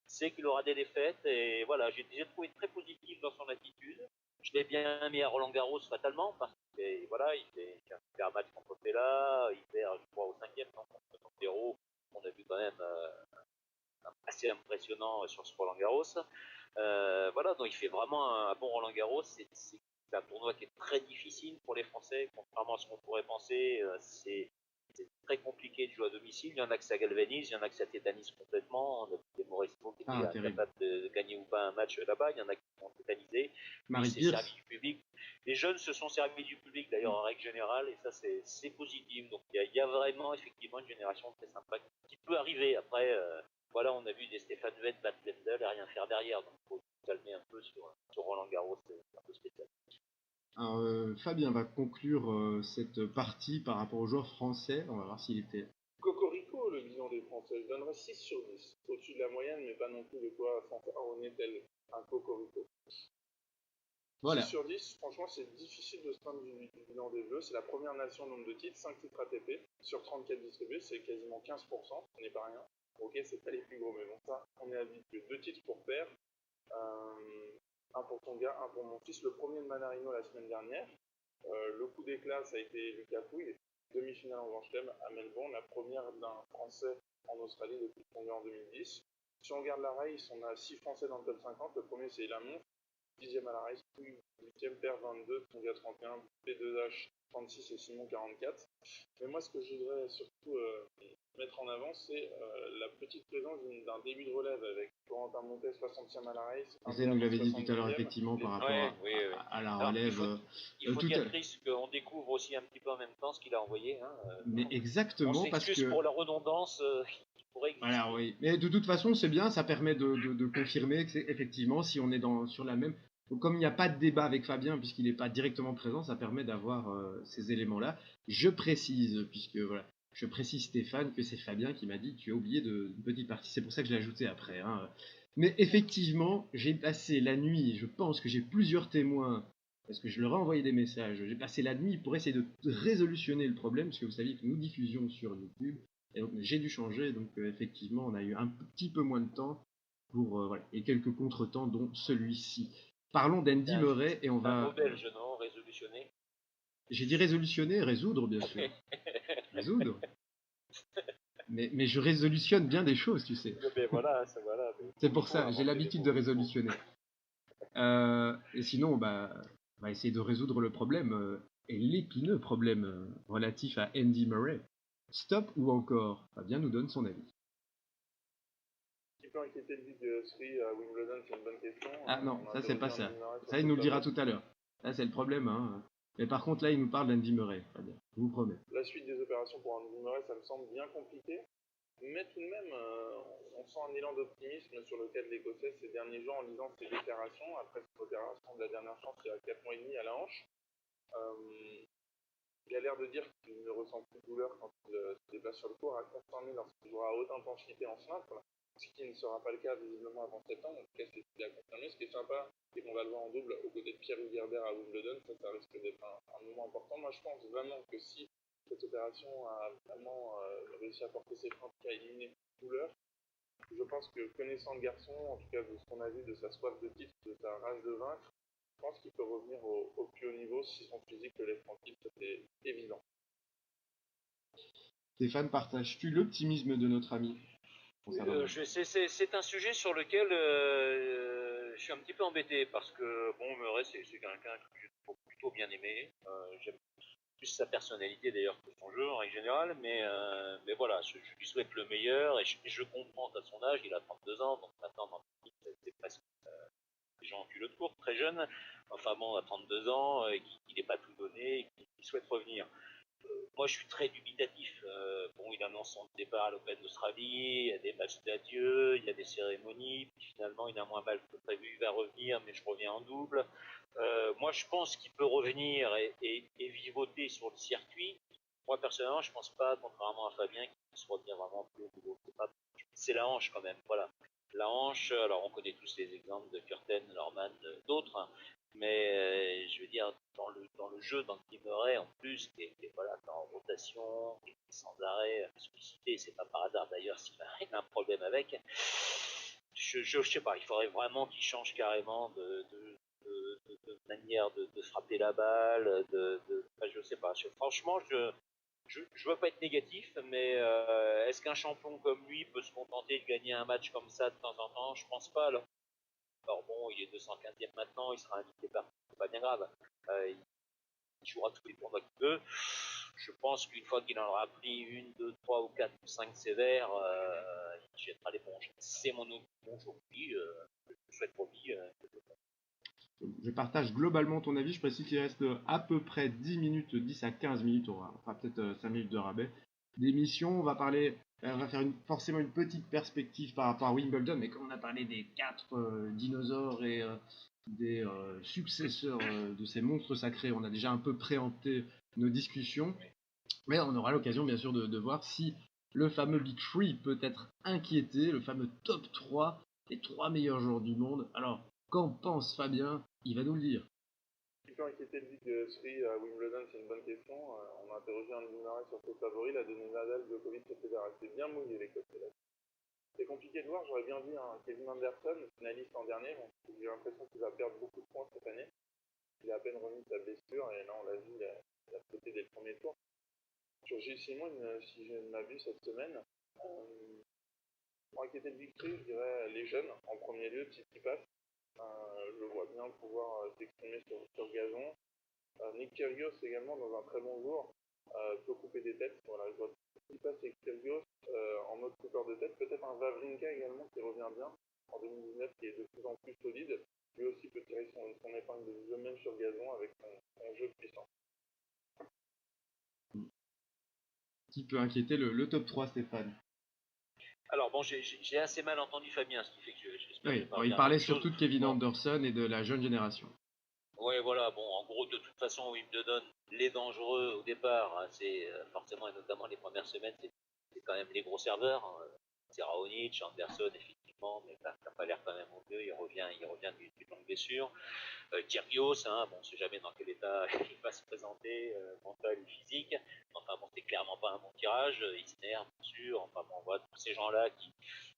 Il sait qu'il aura des défaites et voilà, j'ai trouvé très positif dans son attitude. Je l'ai bien mis à Roland Garros fatalement parce que voilà, il fait un match contre Pella, il perd je crois au 5e contre 0. On a vu quand même assez impressionnant sur ce Roland Garros. Voilà, donc il fait vraiment un bon Roland Garros. C'est un tournoi qui est très difficile pour les Français, contrairement à ce qu'on pourrait penser. C'est très compliqué de jouer à domicile. Il y en a que ça galvanise, il y en a que ça tétanise complètement. On a des Mauresmo qui étaient incapables de gagner ou pas un match là-bas. Il y en a qui sont tétanisés. Il s'est servi du public. Les jeunes se sont servis du public d'ailleurs en règle générale et ça c'est positif. Donc il y a vraiment effectivement une génération très sympa qui peut arriver. Après, voilà, on a vu des Stéphane Huet battre Lendl et rien faire derrière. Donc il faut se calmer un peu sur Roland Garros, c'est un peu spécial. Alors, Fabien va conclure cette partie par rapport aux joueurs français. On va voir s'il était. Cocorico, le bilan des Français. Je donnerais 6 sur 10. Au-dessus de la moyenne, mais pas non plus de quoi fanfaronner tel un Cocorico. Voilà. 6 sur 10, franchement, c'est difficile de se plaindre du bilan des Bleus. C'est la première nation au nombre de titres, 5 titres ATP sur 34 distribués, c'est quasiment 15%, ce n'est pas rien. Ok, c'est pas les plus gros, mais bon, ça, on est habitué. 2 titres pour père. Un pour ton gars, un pour mon fils. Le premier de Manarino la semaine dernière. Le coup d'éclat, ça a été Lucas Pouille. Demi-finale en Grand Chelem à Melbourne. La première d'un Français en Australie depuis le tournoi en 2010. Si on regarde la race, on a 6 Français dans le top 50. Le premier, c'est Ilan Monf. 10e à la race. Pouille, 8e, père 22, Tonga 31, P2H 36 et Simon 44. Mais moi, ce que je voudrais surtout mettre en avant, c'est la petite présence d'un début de relève avec Corentin Montet, 60e à la race. Ça nous l'avait dit tout à l'heure, effectivement, par rapport à la relève. Il faut dire, Chris, qu'on découvre aussi un petit peu en même temps ce qu'il a envoyé. Mais exactement, parce que... pour la redondance qui pourrait exister. Voilà, oui. Mais de toute façon, c'est bien, ça permet de confirmer que c'est effectivement, si on est sur la même... Donc, comme il n'y a pas de débat avec Fabien, puisqu'il n'est pas directement présent, ça permet d'avoir ces éléments-là. Je précise, je précise Stéphane, que c'est Fabien qui m'a dit tu as oublié une petite partie. C'est pour ça que je l'ai ajouté après. Mais effectivement, j'ai passé la nuit, je pense que j'ai plusieurs témoins, parce que je leur ai envoyé des messages, j'ai passé la nuit pour essayer de résolutionner le problème, parce que vous saviez que nous diffusions sur YouTube, et donc j'ai dû changer, donc effectivement on a eu un petit peu moins de temps pour et quelques contretemps, dont celui-ci. Parlons d'Andy Murray et on va... Un mot belge, non? Résolutionner. J'ai dit résolutionner, résoudre bien sûr. Résoudre. Mais je résolutionne bien des choses, tu sais. Mais voilà. C'est pour ça, j'ai l'habitude de résolutionner. Et sinon, on va essayer de résoudre le problème, et l'épineux problème relatif à Andy Murray. Stop ou encore? Fabien nous donne son avis. Qui peut inquiéter le but de Sri à Wimbledon, c'est une bonne question. Ah non, ça c'est pas ça. Ça il nous le dira tout à l'heure. Là c'est le problème. Mais par contre là il nous parle d'Andy Murray, Fabien. Je vous promets. La suite des opérations pour Andy Murray, ça me semble bien compliqué. Mais tout de même, on sent un élan d'optimisme sur le cas de l'Écossais ces derniers jours en lisant ses déclarations après cette opération de la dernière chance il y a 4 mois et demi à la hanche. Il a l'air de dire qu'il ne ressent plus de douleur quand il se déplace sur le court, à confirmer lorsqu'il jouera à haute intensité en simple, ce qui ne sera pas le cas visiblement avant septembre. En tout cas, c'est ce qu'il a confirmé. Ce qui est sympa, c'est qu'on va le voir en double aux côtés de Pierre Hugerbert à Wimbledon. Ça risque d'être un moment important. Moi, je pense vraiment que si cette opération a vraiment réussi à porter ses freins, à éliminer toute douleur, je pense que connaissant le garçon, en tout cas de ce qu'on a vu, de sa soif de titre, de sa rage de vaincre, je pense qu'il peut revenir au plus haut niveau si son physique le laisse tranquille, c'est évident. Stéphane, partages-tu l'optimisme de notre ami? C'est un sujet sur lequel je suis un petit peu embêté parce que Murray c'est quelqu'un que j'ai plutôt bien aimé. J'aime plus sa personnalité d'ailleurs que son jeu en règle générale, mais voilà, je lui souhaite le meilleur et je comprends qu'à son âge, il a 32 ans, donc maintenant c'est presque des gens en culotte courte, très jeune. Enfin bon, à 32 ans, qu'il n'ait pas tout donné et qu'il souhaite revenir. Moi, je suis très dubitatif. Il annonce son départ à l'Open d'Australie, il y a des matchs d'adieu, il y a des cérémonies, puis finalement, il a moins mal que prévu, il va revenir, mais je reviens en double. Moi, je pense qu'il peut revenir et vivoter sur le circuit. Moi, personnellement, je pense pas, contrairement à Fabien, qu'il puisse revenir vraiment plus haut niveau. C'est la hanche quand même, voilà. La hanche, alors on connaît tous les exemples de Kurten, Norman, d'autres, mais je veux dire, dans le jeu d'Andy Murray, en plus, qui est en rotation, qui est sans arrêt sollicité, c'est pas par hasard d'ailleurs s'il a un problème avec. Je sais pas, il faudrait vraiment qu'il change carrément de manière de frapper la balle, je sais pas. Franchement, je veux pas être négatif, mais est-ce qu'un champion comme lui peut se contenter de gagner un match comme ça de temps en temps? Je pense pas. Alors bon, il est 215e maintenant, il sera invité par, c'est pas bien grave. Il jouera tous les tournois qu'il veut. Je pense qu'une fois qu'il en aura pris 1, 2, 3 ou 4 ou 5 sévères, il jettera l'éponge. C'est mon opinion aujourd'hui. Je souhaite pour lui. Je partage globalement ton avis. Je précise qu'il reste à peu près 10 minutes, 10 à 15 minutes, on fera peut-être 5 minutes de rabais d'émission. On va faire forcément une petite perspective par rapport à Wimbledon, mais comme on a parlé des 4 dinosaures et des successeurs de ces monstres sacrés, on a déjà un peu préempté nos discussions. Mais on aura l'occasion bien sûr de voir si le fameux Big Three peut être inquiété, le fameux top 3, les 3 meilleurs joueurs du monde. Alors, qu'en pense Fabien? Il va nous le dire. Qui peut inquiéter le but de Sri à Wimbledon, c'est une bonne question. On a interrogé Andy Murray sur ses favoris, il a donné Nadal, Djokovic, etc. C'est bien mouillé les côtés là. C'est compliqué de voir, j'aurais bien dit Kevin Anderson, finaliste l'an dernier, j'ai l'impression qu'il va perdre beaucoup de points cette année. Il a à peine remis sa blessure et là on l'a vu, il a sauté dès le premier tour. Sur Gilles Simon, si je ne m'abuse cette semaine, pour inquiéter le Big Three, je dirais les jeunes en premier lieu, Tsitsipas. Je le vois bien pouvoir s'exprimer sur gazon. Nick Kyrgios également dans un très bon jour peut couper des têtes. Voilà, je vois qui passe avec Kyrgios en mode coupeur de tête. Peut-être un Wawrinka également qui revient bien en 2019, qui est de plus en plus solide. Lui aussi peut tirer son épingle de jeu même sur gazon avec son jeu puissant. Qui peut inquiéter le top 3, Stéphane? Alors bon, j'ai assez mal entendu Fabien, ce qui fait que j'espère Oui, que il parlait surtout de Kevin Anderson et de la jeune génération. Ouais, voilà, bon, en gros, de toute façon, Wimbledon, les dangereux au départ, hein, c'est forcément, et notamment les premières semaines, c'est quand même les gros serveurs. Hein. C'est Raonic, Anderson, effectivement, mais qui n'a pas l'air quand même au mieux, il revient d'une longue blessure. Kyrgios, hein, bon, on ne sait jamais dans quel état il va se présenter, mental et physique. Enfin bon, c'est clairement pas un bon tirage. Isner, bien sûr. Enfin bon, on voit tous ces gens-là qui,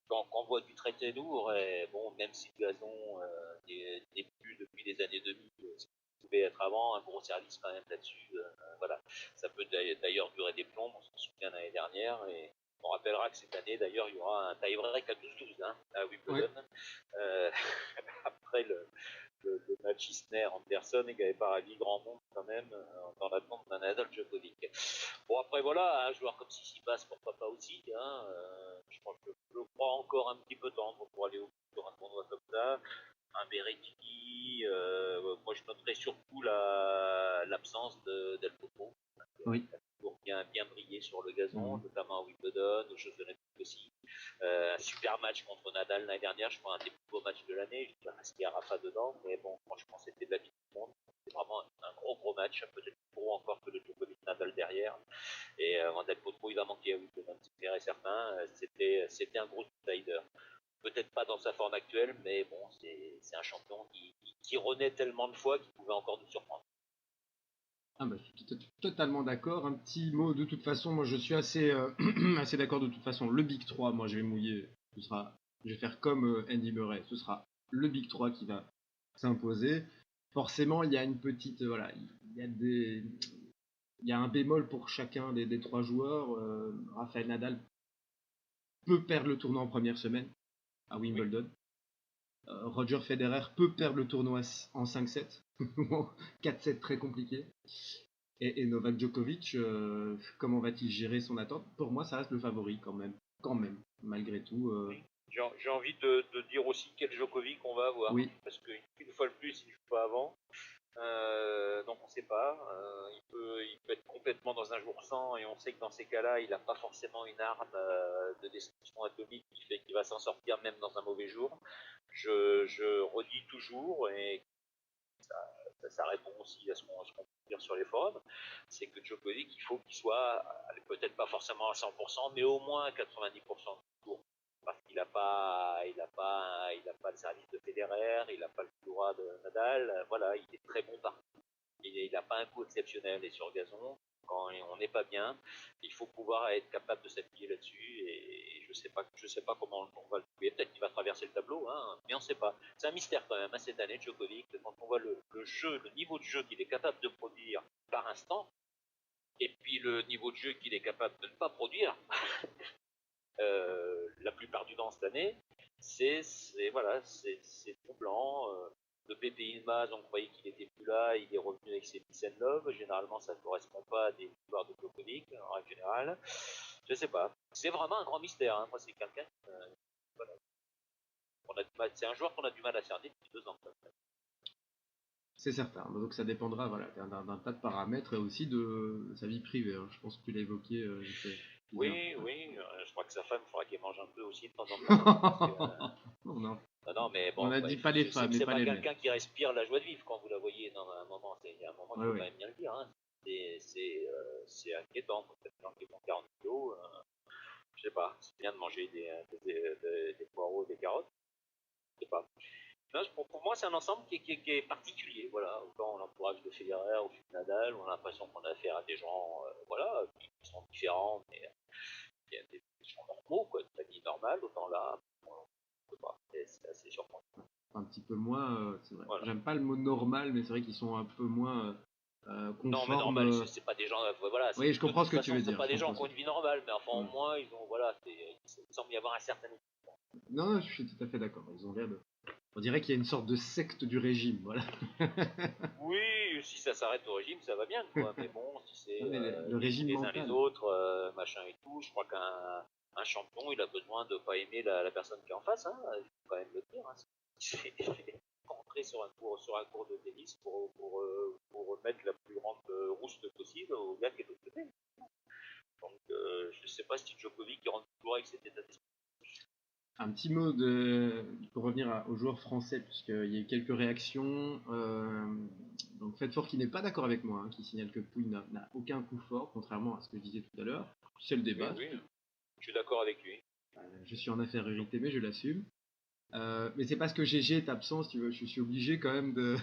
quand on voit du traité lourd, et bon, même si le gazon n'est plus depuis les années 2000, ce qui pouvait être avant, un gros service quand même là-dessus. Voilà, ça peut d'ailleurs durer des plombs. On s'en souvient l'année dernière et on rappellera que cette année, d'ailleurs, il y aura un tie-break à 12-12 hein, à Wimbledon. Ouais. Après le match Isner-Anderson et qui n'avait pas ravi grand monde quand même dans l'attente d'un Nadal Djokovic. Bon après voilà, un joueur comme Tsitsipas pourquoi pas aussi, hein, je pense que je crois encore un petit peu tendre pour aller sur un tournoi comme ça. Un Berrettini, moi je noterais surtout l'absence Del Potro. Oui. Pour bien briller sur le gazon, notamment à Wimbledon, aux Jeux Olympiques aussi. Un super match contre Nadal l'année dernière, je crois un des plus beaux matchs de l'année. Je dirais qu'il y a Rafa dedans, mais bon, franchement, c'était de la vie du monde. C'était vraiment un gros match, peut-être plus gros encore que le Djokovic Nadal derrière. Et Del Potro, il va manquer à Wimbledon, c'est clair et certain. C'était un gros outsider. Peut-être pas dans sa forme actuelle, mais bon, c'est un champion qui renaît tellement de fois qu'il pouvait encore nous surprendre. Ah bah, je suis totalement d'accord. Un petit mot de toute façon, moi je suis assez, assez d'accord de toute façon. Le Big 3, moi je vais mouiller. Je vais faire comme Andy Murray. Ce sera le Big 3 qui va s'imposer. Forcément, il y a une petite. Voilà, il y a un bémol pour chacun des trois joueurs. Rafael Nadal peut perdre le tournoi en première semaine à Wimbledon. Oui. Roger Federer peut perdre le tournoi en 5-7. 4-7 très compliqué. Et Novak Djokovic, comment va-t-il gérer son attente? Pour moi, ça reste le favori quand même, malgré tout. Oui. J'ai envie de dire aussi quel Djokovic on va avoir. Oui. Parce qu'une fois de plus, il ne joue pas avant. Donc on ne sait pas. Il peut être complètement dans un jour sans et on sait que dans ces cas-là, il n'a pas forcément une arme de destruction atomique qui fait qu'il va s'en sortir même dans un mauvais jour. Je redis toujours, et ça répond aussi à ce qu'on peut dire sur les forums, c'est que Djokovic, il faut qu'il soit, peut-être pas forcément à 100%, mais au moins à 90% du tour. Parce qu'il n'a pas le service de Federer, il n'a pas le droit de Nadal, voilà, il est très bon partout. Il n'a pas un coup exceptionnel et sur gazon, quand on n'est pas bien, il faut pouvoir être capable de s'appuyer là-dessus et je sais pas comment on va le trouver. Peut-être qu'il va traverser le tableau, hein, mais on ne sait pas. C'est un mystère quand même, hein, cette année, Djokovic, quand on voit le jeu, le niveau de jeu qu'il est capable de produire par instant, et puis le niveau de jeu qu'il est capable de ne pas produire, la plupart du temps cette année, c'est troublant. Le Pepe Yilmaz, on croyait qu'il était plus là, il est revenu avec ses peace and love. Généralement, ça ne correspond pas à des victoires de Djokovic, en règle générale. Je sais pas. C'est vraiment un grand mystère. Hein. Moi, c'est quelqu'un. Voilà. C'est un joueur qu'on a du mal à cerner depuis 2 ans. C'est certain. Donc ça dépendra d'un tas de paramètres et aussi de sa vie privée. Hein. Je pense que tu l'as évoqué. Oui. Je crois que sa femme, il faudra qu'elle mange un peu aussi de temps en temps. Non, mais bon, on a dit pas les femmes, mais c'est pas pas les quelqu'un qui respire la joie de vivre quand vous la voyez dans un moment. Il y a un moment, il faut quand même bien le dire. Hein. C'est inquiétant pour cette gens qui font 40 kilos. Je sais pas, c'est bien de manger des poireaux et des carottes. Je sais pas. Non, pour moi, c'est un ensemble qui est particulier. Voilà, autant l'entourage de Federer ou de Nadal, on a l'impression qu'on a affaire à des gens, voilà, qui sont différents, mais il y a des gens normaux, quoi, de famille normale. Autant là, je sais pas, c'est assez surprenant. Un petit peu moins, c'est vrai. Voilà. J'aime pas le mot normal, mais c'est vrai qu'ils sont un peu moins conformes. Non, mais normal, c'est pas des gens, voilà. Oui, je comprends ce que tu veux dire. C'est pas des gens qui ont une vie normale, mais enfin, au moins, ils ont, voilà, il semble y avoir un certain équilibre. Non, je suis tout à fait d'accord. Ils ont l'air On dirait qu'il y a une sorte de secte du régime, voilà. Oui, si ça s'arrête au régime, ça va bien, quoi. Mais bon, si c'est Non, mais le régime les uns mental. les autres, machin et tout, je crois qu'un champion, il a besoin de pas aimer la personne qui est en face, hein. Il faut quand même le dire. Hein. C'est rentrer sur un cours de tennis pour mettre la plus grande rouste possible au gars qui est de l'autre côté. Donc, je sais pas si Djokovic qui rentre toujours avec cet état d'esprit. Un petit mot pour revenir aux joueurs français, puisqu'il y a eu quelques réactions. Donc Fedfort qui n'est pas d'accord avec moi, hein, qui signale que Pouille n'a aucun coup fort, contrairement à ce que je disais tout à l'heure. C'est le débat. Oui, je suis d'accord avec lui. Je suis en infériorité, mais je l'assume. Mais c'est parce que GG est absent, si tu veux, je suis obligé quand même de...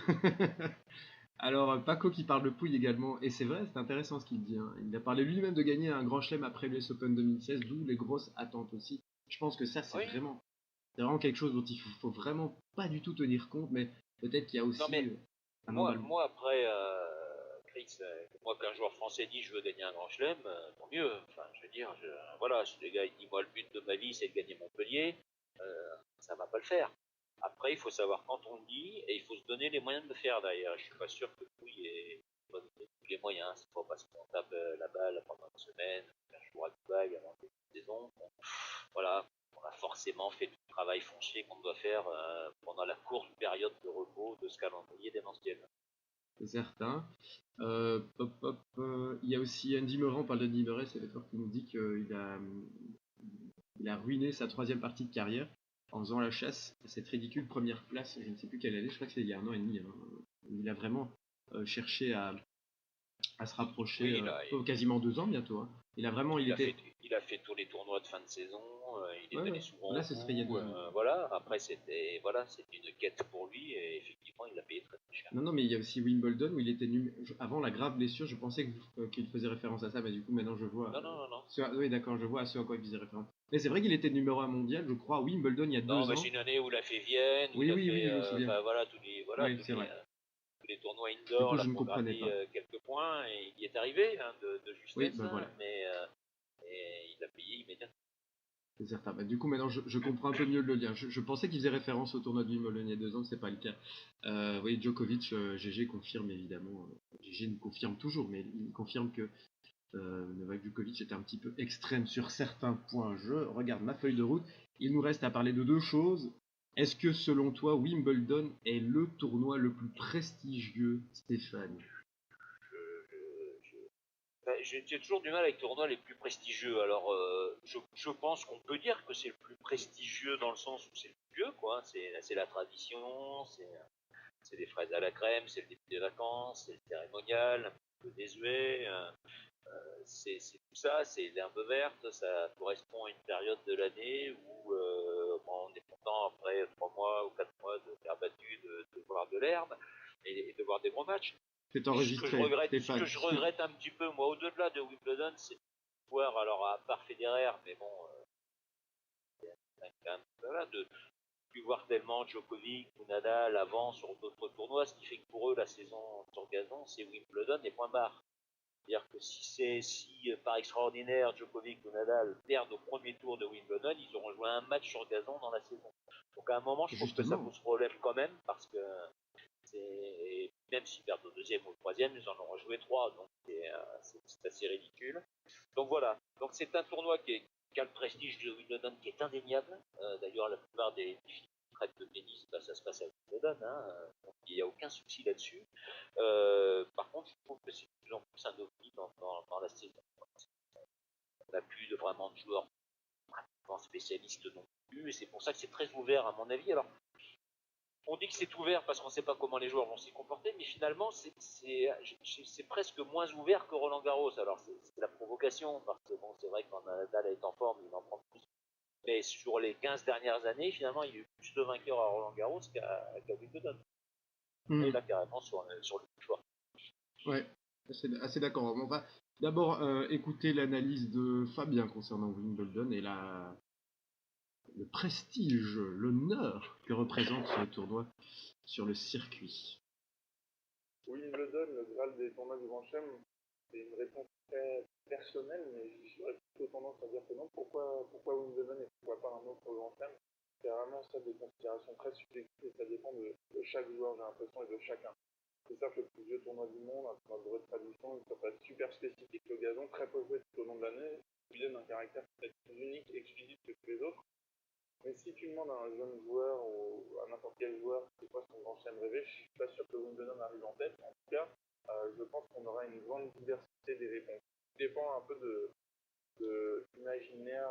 Alors, Paco qui parle de Pouille également, et c'est vrai, c'est intéressant ce qu'il dit. Hein. Il a parlé lui-même de gagner un grand chelem après l'US Open 2016, d'où les grosses attentes aussi. Je pense que ça, c'est vraiment quelque chose dont il faut vraiment pas du tout tenir compte, mais peut-être qu'il y a aussi non, mais un emballement. Moi après, Chris, moi qu'un joueur français dit je veux gagner un grand chelem, tant mieux. Enfin, je veux dire, voilà, si le gars il dit moi le but de ma vie c'est de gagner Montpellier, ça va pas le faire. Après, il faut savoir quand on le dit et il faut se donner les moyens de le faire derrière. Je suis pas sûr que Pouille ait tous les moyens. C'est pas parce qu'on tape la balle pendant une semaine, 15 jours à Dubaï avant la saison. Bon, voilà, on a forcément fait tout le travail foncier qu'on doit faire pendant la courte période de repos de ce calendrier démentiel. C'est certain. Il y a aussi Andy Murray, on parle d'Andy Murray, c'est l'auteur qui nous dit qu'il a ruiné sa troisième partie de carrière en faisant la chasse à cette ridicule première place, je ne sais plus quelle année, je crois que c'est il y a 1 an et demi. Hein. Il a vraiment cherché à se rapprocher, quasiment 2 ans bientôt. Hein. Il a fait tous les tournois de fin de saison, il est allé souvent là, ce serait il y a 2 ans. Voilà, après c'était une quête pour lui et effectivement il l'a payé très cher. Non, mais il y a aussi Wimbledon où il était avant la grave blessure, je pensais qu'il faisait référence à ça, mais du coup maintenant je vois. Non. Oui, d'accord, je vois à ce à quoi il faisait référence. Mais c'est vrai qu'il était numéro 1 mondial, je crois, à Wimbledon il y a 2 ans. Non, mais c'est une année où il a fait Vienne, oui, je me souviens. Voilà, tous les tournois indoor, je ne comprenais pas. Quelques points et il y est arrivé de justesse, oui, voilà. Mais et il a payé immédiatement. C'est certain. Du coup, maintenant, je comprends un peu mieux le lien. Je pensais qu'il faisait référence au tournoi de Wimbledon il y a 2 ans, c'est pas le cas. Oui, Djokovic, GG confirme évidemment. GG nous confirme toujours, mais il confirme que Novak Djokovic est un petit peu extrême sur certains points. Je regarde ma feuille de route. Il nous reste à parler de 2 choses. Est-ce que, selon toi, Wimbledon est le tournoi le plus prestigieux, Stéphane ? J'ai toujours du mal avec les tournois les plus prestigieux. Alors, je pense qu'on peut dire que c'est le plus prestigieux dans le sens où c'est le plus vieux, quoi. C'est la tradition, c'est les fraises à la crème, c'est le début des vacances, c'est le cérémonial, un peu désuet. C'est tout ça, c'est l'herbe verte, ça correspond à une période de l'année où on est content après 3 mois ou 4 mois de faire battu, de voir de l'herbe et de voir des bons matchs. C'est enregistré. Ce que je regrette un petit peu, moi, au-delà de Wimbledon, c'est de voir, alors à part Federer, mais bon, de plus voir tellement Djokovic ou Nadal avant sur d'autres tournois, ce qui fait que pour eux, la saison sur gazon, c'est Wimbledon et point barre. C'est-à-dire que si par extraordinaire Djokovic ou Nadal perdent au premier tour de Wimbledon, ils auront joué un match sur gazon dans la saison. Donc à un moment, je trouve que ça pose problème quand même, parce que même s'ils perdent au deuxième ou au troisième, ils en auront joué 3, donc c'est assez ridicule. Donc voilà, donc c'est un tournoi qui a le prestige de Wimbledon qui est indéniable. D'ailleurs, la plupart des traites de tennis, ça se passe à Wimbledon, donc il n'y a aucun souci là-dessus. Par contre, je trouve que c'est de plus en plus un ovni dans la saison. On n'a plus vraiment de joueurs spécialistes non plus, et c'est pour ça que c'est très ouvert à mon avis. Alors, on dit que c'est ouvert parce qu'on ne sait pas comment les joueurs vont s'y comporter, mais finalement, c'est presque moins ouvert que Roland Garros. Alors, c'est la provocation, parce que bon, c'est vrai que quand Nadal est en forme, il en prend plus. Mais sur les 15 dernières années, finalement, il y a eu plus de vainqueurs à Roland Garros qu'à Wimbledon. Et là, carrément, sur le choix. Ouais, assez d'accord. On va d'abord écouter l'analyse de Fabien concernant Wimbledon et le prestige, l'honneur que représente ce tournoi sur le circuit. Wimbledon, le Graal des tournois du Grand Chelem, c'est une réponse très personnelle, mais j'aurais plutôt tendance à dire que non. Pourquoi Wimbledon et pourquoi pas un autre Grand Chelem? C'est vraiment vraiment ça des considérations très subjectives et ça dépend de chaque joueur, j'ai l'impression, et de chacun. C'est ça que le plus vieux tournoi du monde, un tournoi de tradition, ça peut être super spécifique, le gazon, très peu joué tout au long de l'année, lui donne un caractère peut-être plus unique, exclusif que tous les autres. Mais si tu demandes à un jeune joueur ou à n'importe quel joueur c'est quoi son grand chelem rêvé, je suis pas sûr que Wimbledon arrive en tête. En tout cas, je pense qu'on aura une grande diversité des réponses. Ça dépend un peu de l'imaginaire,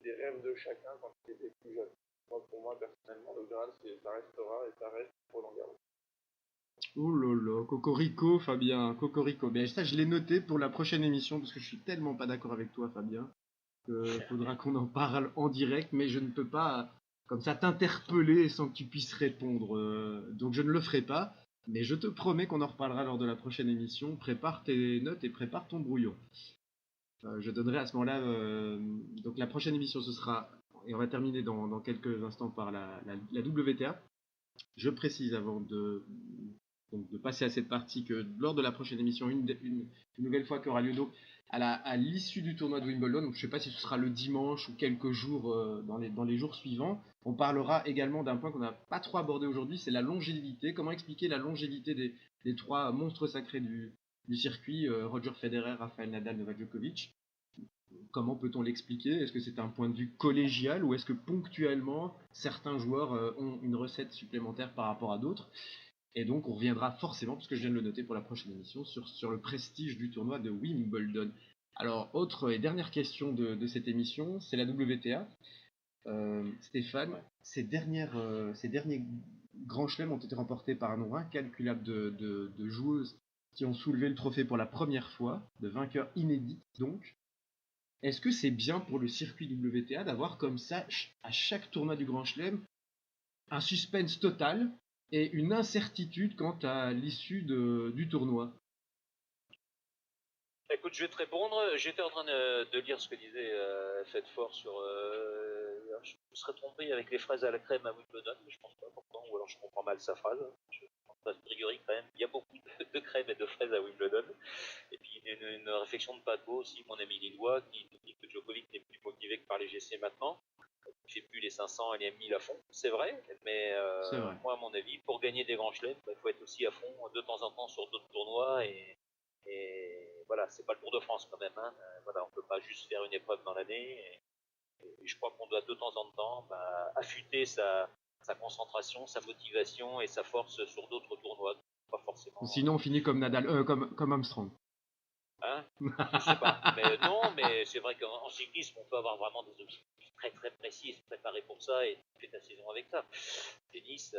des rêves de chacun quand il était plus jeune. Moi, pour moi, personnellement, le Graal, ça restera et ça reste Roland Garros. Oh là là, Cocorico, Fabien, Cocorico. Mais ça, je l'ai noté pour la prochaine émission parce que je suis tellement pas d'accord avec toi, Fabien, que faudra qu'on en parle en direct, mais je ne peux pas, comme ça, t'interpeller sans que tu puisses répondre. Donc je ne le ferai pas, mais je te promets qu'on en reparlera lors de la prochaine émission. Prépare tes notes et prépare ton brouillon. Je donnerai à ce moment-là. Donc la prochaine émission, ce sera, et on va terminer dans quelques instants par la WTA. Je précise avant donc de passer à cette partie que lors de la prochaine émission, une nouvelle fois qui aura lieu donc à l'issue du tournoi de Wimbledon, donc je ne sais pas si ce sera le dimanche ou quelques jours dans les jours suivants, on parlera également d'un point qu'on n'a pas trop abordé aujourd'hui, c'est la longévité. Comment expliquer la longévité des trois monstres sacrés du circuit, Roger Federer, Rafael Nadal, Novak Djokovic. Comment peut-on l'expliquer? Est-ce que c'est un point de vue collégial ou est-ce que ponctuellement certains joueurs ont une recette supplémentaire par rapport à d'autres? Et donc on reviendra forcément, parce que je viens de le noter pour la prochaine émission, sur le prestige du tournoi de Wimbledon. Alors, autre et dernière question de cette émission, c'est la WTA. Stéphane, ces derniers grands chelems ont été remportés par un nombre incalculable de joueuses qui ont soulevé le trophée pour la première fois, de vainqueurs inédits donc. Est-ce que c'est bien pour le circuit WTA d'avoir comme ça, à chaque tournoi du Grand Chelem, un suspense total et une incertitude quant à l'issue du tournoi? Écoute, je vais te répondre. J'étais en train de lire ce que disait Fed Fort sur. Je me serais trompé avec les fraises à la crème à Wimbledon, mais je pense pas pourtant, ou alors je comprends mal sa phrase. Je pense pas, a priori, quand même, il y a beaucoup de crème et de fraises à Wimbledon. Et puis une réflexion de Paco aussi, mon ami Lillois, qui dit que Djokovic n'est plus motivé que par les GC maintenant. Il fait plus les 500 et les 1000 à fond. C'est vrai, mais C'est vrai. moi, à mon avis, pour gagner des grands chelems, il faut être aussi à fond de temps en temps sur d'autres tournois et voilà, c'est pas le Tour de France quand même. Hein. Voilà, on peut pas juste faire une épreuve dans l'année. Et je crois qu'on doit de temps en temps affûter sa concentration, sa motivation et sa force sur d'autres tournois. Pas forcément. Sinon, on finit comme Nadal, comme Armstrong. Hein, je sais pas. Mais non, mais c'est vrai qu'en cyclisme, on peut avoir vraiment des objectifs très très précis et se préparer pour ça et tu fais ta saison avec ça. Tennis,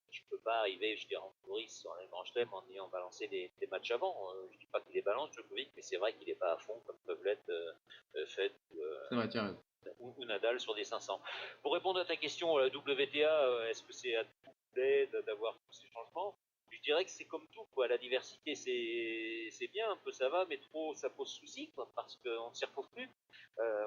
tu peux pas arriver, je dirais, en touriste sur les grands chelems en ayant balancé des matchs avant. Je dis pas qu'il est balance, Djokovic, mais c'est vrai qu'il est pas à fond comme peuvent l'être Fed C'est vrai, tiens. ou Nadal sur des 500. Pour répondre à ta question, la WTA, est-ce que c'est à tout d'aide d'avoir tous ces changements? Je dirais que c'est comme tout, quoi. La diversité, c'est bien, un peu ça va, mais trop, ça pose souci, quoi, parce qu'on ne s'y retrouve plus.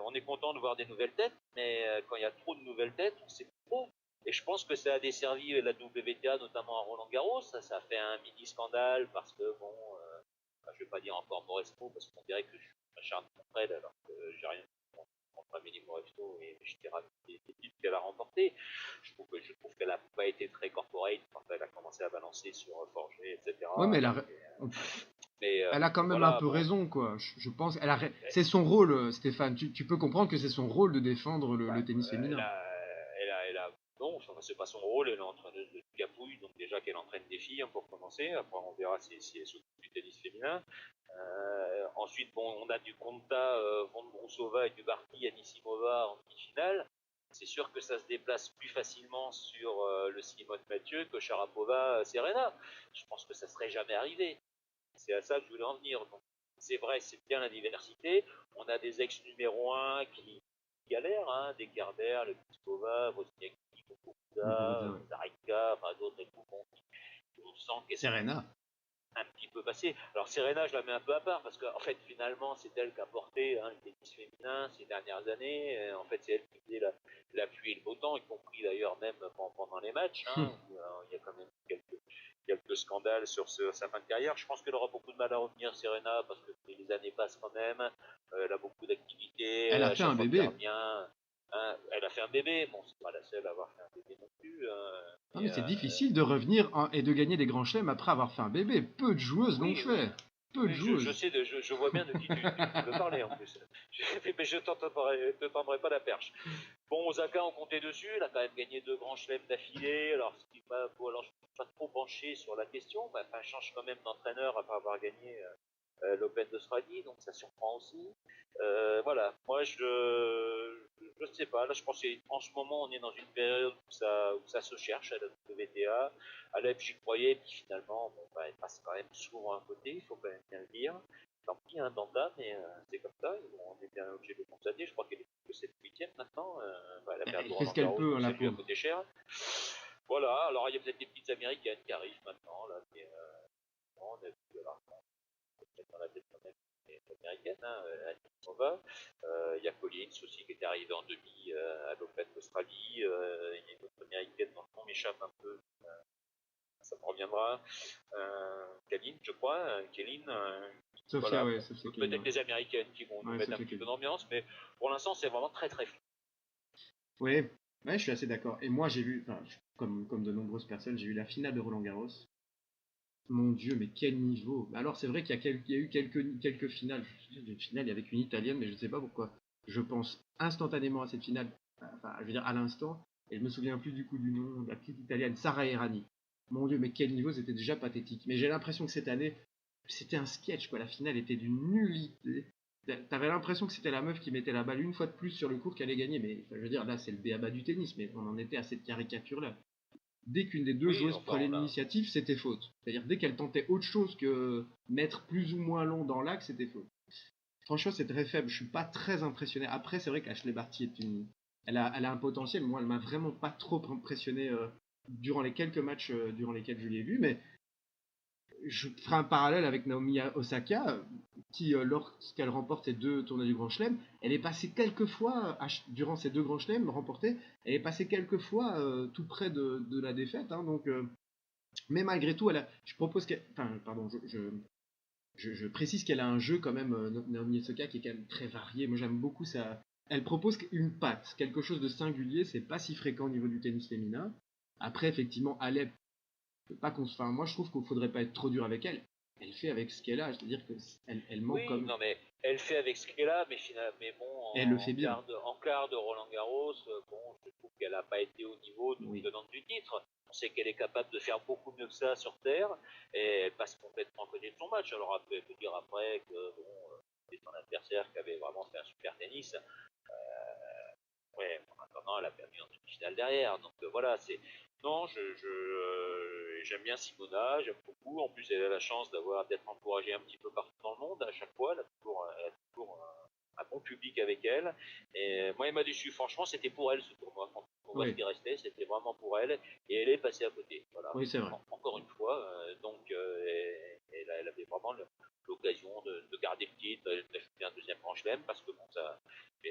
On est content de voir des nouvelles têtes, mais quand il y a trop de nouvelles têtes, on sait plus trop. Et je pense que ça a desservi la WTA, notamment à Roland Garros. Ça a fait un mini scandale parce que, bon, je vais pas dire encore Moresco, parce qu'on dirait que je suis acharné contre elle, alors que j'ai rien contre Amélie Moresco et je dirais des titres qu'elle a remportés. Je trouve qu'elle n'a pas été très corporate quand elle a commencé à balancer sur Forger, etc. Ouais, mais elle a quand même voilà, un peu raison, quoi. Je pense, c'est son rôle, Stéphane. Tu peux comprendre que c'est son rôle de défendre le tennis féminin. Non, c'est pas son rôle, elle est entraîneuse de Capouille, donc déjà qu'elle entraîne des filles hein, pour commencer, après on verra si elle s'occupe du tennis féminin. Ensuite, bon, on a du Konta, Vondrousova et du Barty, Anisimova en demi-finale. C'est sûr que ça se déplace plus facilement sur le Simone Mathieu que Sharapova, Serena. Je pense que ça serait jamais arrivé. C'est à ça que je voulais en venir. Donc, c'est vrai, c'est bien la diversité. On a des ex numéro 1 qui galèrent, hein, des Kerber, le Kistova, Wozniacki, Kukuda, Zarenka, enfin d'autres et tout. Bon, on sent que Serena. Un petit peu passé. Alors Serena, je la mets un peu à part parce qu'en fait, finalement, c'est elle qui a porté hein, le tennis féminin ces dernières années. En fait, c'est elle qui faisait la pluie et le beau temps, y compris d'ailleurs même pendant les matchs. Hein, où, il y a quand même quelques scandales sur sa fin de carrière. Je pense qu'elle aura beaucoup de mal à revenir, Serena, parce que les années passent quand même. Elle a beaucoup d'activités. Elle a fait un bébé. Hein, elle a fait un bébé, bon, c'est pas la seule à avoir fait un bébé non plus. Non, mais c'est difficile de revenir et de gagner des grands chelems après avoir fait un bébé. Peu de joueuses l'ont oui, oui, fait. Peu de oui, je joueuses. sais, je vois bien de qui tu veux parler en plus. Mais je te tendrai pas la perche. Bon, Osaka, on comptait dessus, elle a quand même gagné 2 grands chelems d'affilée. Alors, ce qui m'a, bon, alors, je ne suis pas trop penché sur la question, mais enfin, elle change quand même d'entraîneur après avoir gagné l'Open d'Australie, donc ça surprend aussi. Voilà, moi je sais pas, là je pense qu'en ce moment on est dans une période où ça se cherche à la WTA. Alep j'y croyais, puis finalement bon, bah, elle passe quand même souvent à côté, il faut quand même bien le dire. Tant pis, hein, Danda, mais c'est comme ça, on est bien obligé de le constater. Je crois qu'elle est que 7/8e maintenant. Bah, elle a perdu Elle fait Roland ce qu'elle Garros, peut, donc la ça lui a pauvre. coûté cher. Voilà, alors il y a peut-être des petites américaines qui arrivent maintenant, là, mais on a vu, alors, dans la tête quand même américaine, hein, Anisimova. Il y a Collins aussi qui était arrivé en demi à l'Open d'Australie. Il y a une autre américaine dont le nom m'échappe un peu. Ça me reviendra. Kalin, je crois. Kalin. Sophia, Voilà. ouais, Bon, Sophia Kenin, peut-être ouais. des américaines qui vont nous Ouais, mettre un Sophia petit peu Kenin. d'ambiance, mais pour l'instant, c'est vraiment très très flou. Ouais, ouais, je suis assez d'accord. Et moi, j'ai vu, enfin, comme de nombreuses personnes, j'ai vu la finale de Roland Garros. Mon Dieu, mais quel niveau! Alors, c'est vrai qu'il y a eu quelques finales. Je me souviens d'une finale avec une Italienne, mais je ne sais pas pourquoi. Je pense instantanément à cette finale, enfin, je veux dire à l'instant, et je me souviens plus du coup du nom de la petite Italienne, Sara Errani. Mon Dieu, mais quel niveau! C'était déjà pathétique. Mais j'ai l'impression que cette année, c'était un sketch, quoi. La finale était d'une nullité. T'avais l'impression que c'était la meuf qui mettait la balle une fois de plus sur le court qu'elle allait gagner. Mais enfin, je veux dire, là, c'est le béaba du tennis, mais on en était à cette caricature-là. Dès qu'une des deux Oui, joueuses enfin, prenait on a. l'initiative, c'était faute. C'est-à-dire, dès qu'elle tentait autre chose que mettre plus ou moins long dans l'axe, c'était faute. Franchement, c'est très faible. Je suis pas très impressionné. Après, c'est vrai qu'Ashley Barty est une. Elle a un potentiel. Moi, elle m'a vraiment pas trop impressionné durant les quelques matchs durant lesquels je l'ai vue. Mais je ferai un parallèle avec Naomi Osaka, qui, lorsqu'elle remporte ses 2 tournois du Grand Chelem, elle est passée quelques fois, durant ces 2 Grands Chelems remportés, elle est passée quelques fois tout près de la défaite. Hein, donc, mais malgré tout, je propose qu'elle. Enfin, pardon, je précise qu'elle a un jeu quand même, Naomi Osaka, qui est quand même très varié. Moi, j'aime beaucoup ça. Elle propose une patte, quelque chose de singulier, c'est pas si fréquent au niveau du tennis féminin. Après, effectivement, Alep, pas qu'on enfin, moi je trouve qu'il faudrait pas être trop dur avec elle. Elle fait avec ce qu'elle a, c'est-à-dire qu'elle manque Oui, comme. non mais elle fait avec ce qu'elle a, mais finalement, mais bon, Et elle le fait bien. en quart de Roland Garros, bon, je trouve qu'elle n'a pas été au niveau d'une Oui. tenante du titre. On sait qu'elle est capable de faire beaucoup mieux que ça sur terre, et elle passe complètement à côté de son match. Alors elle peut dire après que bon, c'est son adversaire qui avait vraiment fait un super tennis. Ouais, en attendant, elle a perdu en demi-finale derrière. Donc voilà, c'est. Non, j'aime bien Simona, j'aime beaucoup. En plus, elle a la chance d'être encouragée un petit peu partout dans le monde à chaque fois. Elle a toujours un bon public avec elle. Et moi, elle m'a déçu. Franchement, c'était pour elle ce tournoi. Quand on voit ce Oui, qui restait, c'était vraiment pour elle. Et elle est passée à côté. Voilà. oui, c'est vrai. Encore une fois. Donc, elle avait vraiment l'occasion de garder le titre, d'acheter un deuxième grand chelem parce que bon, ça,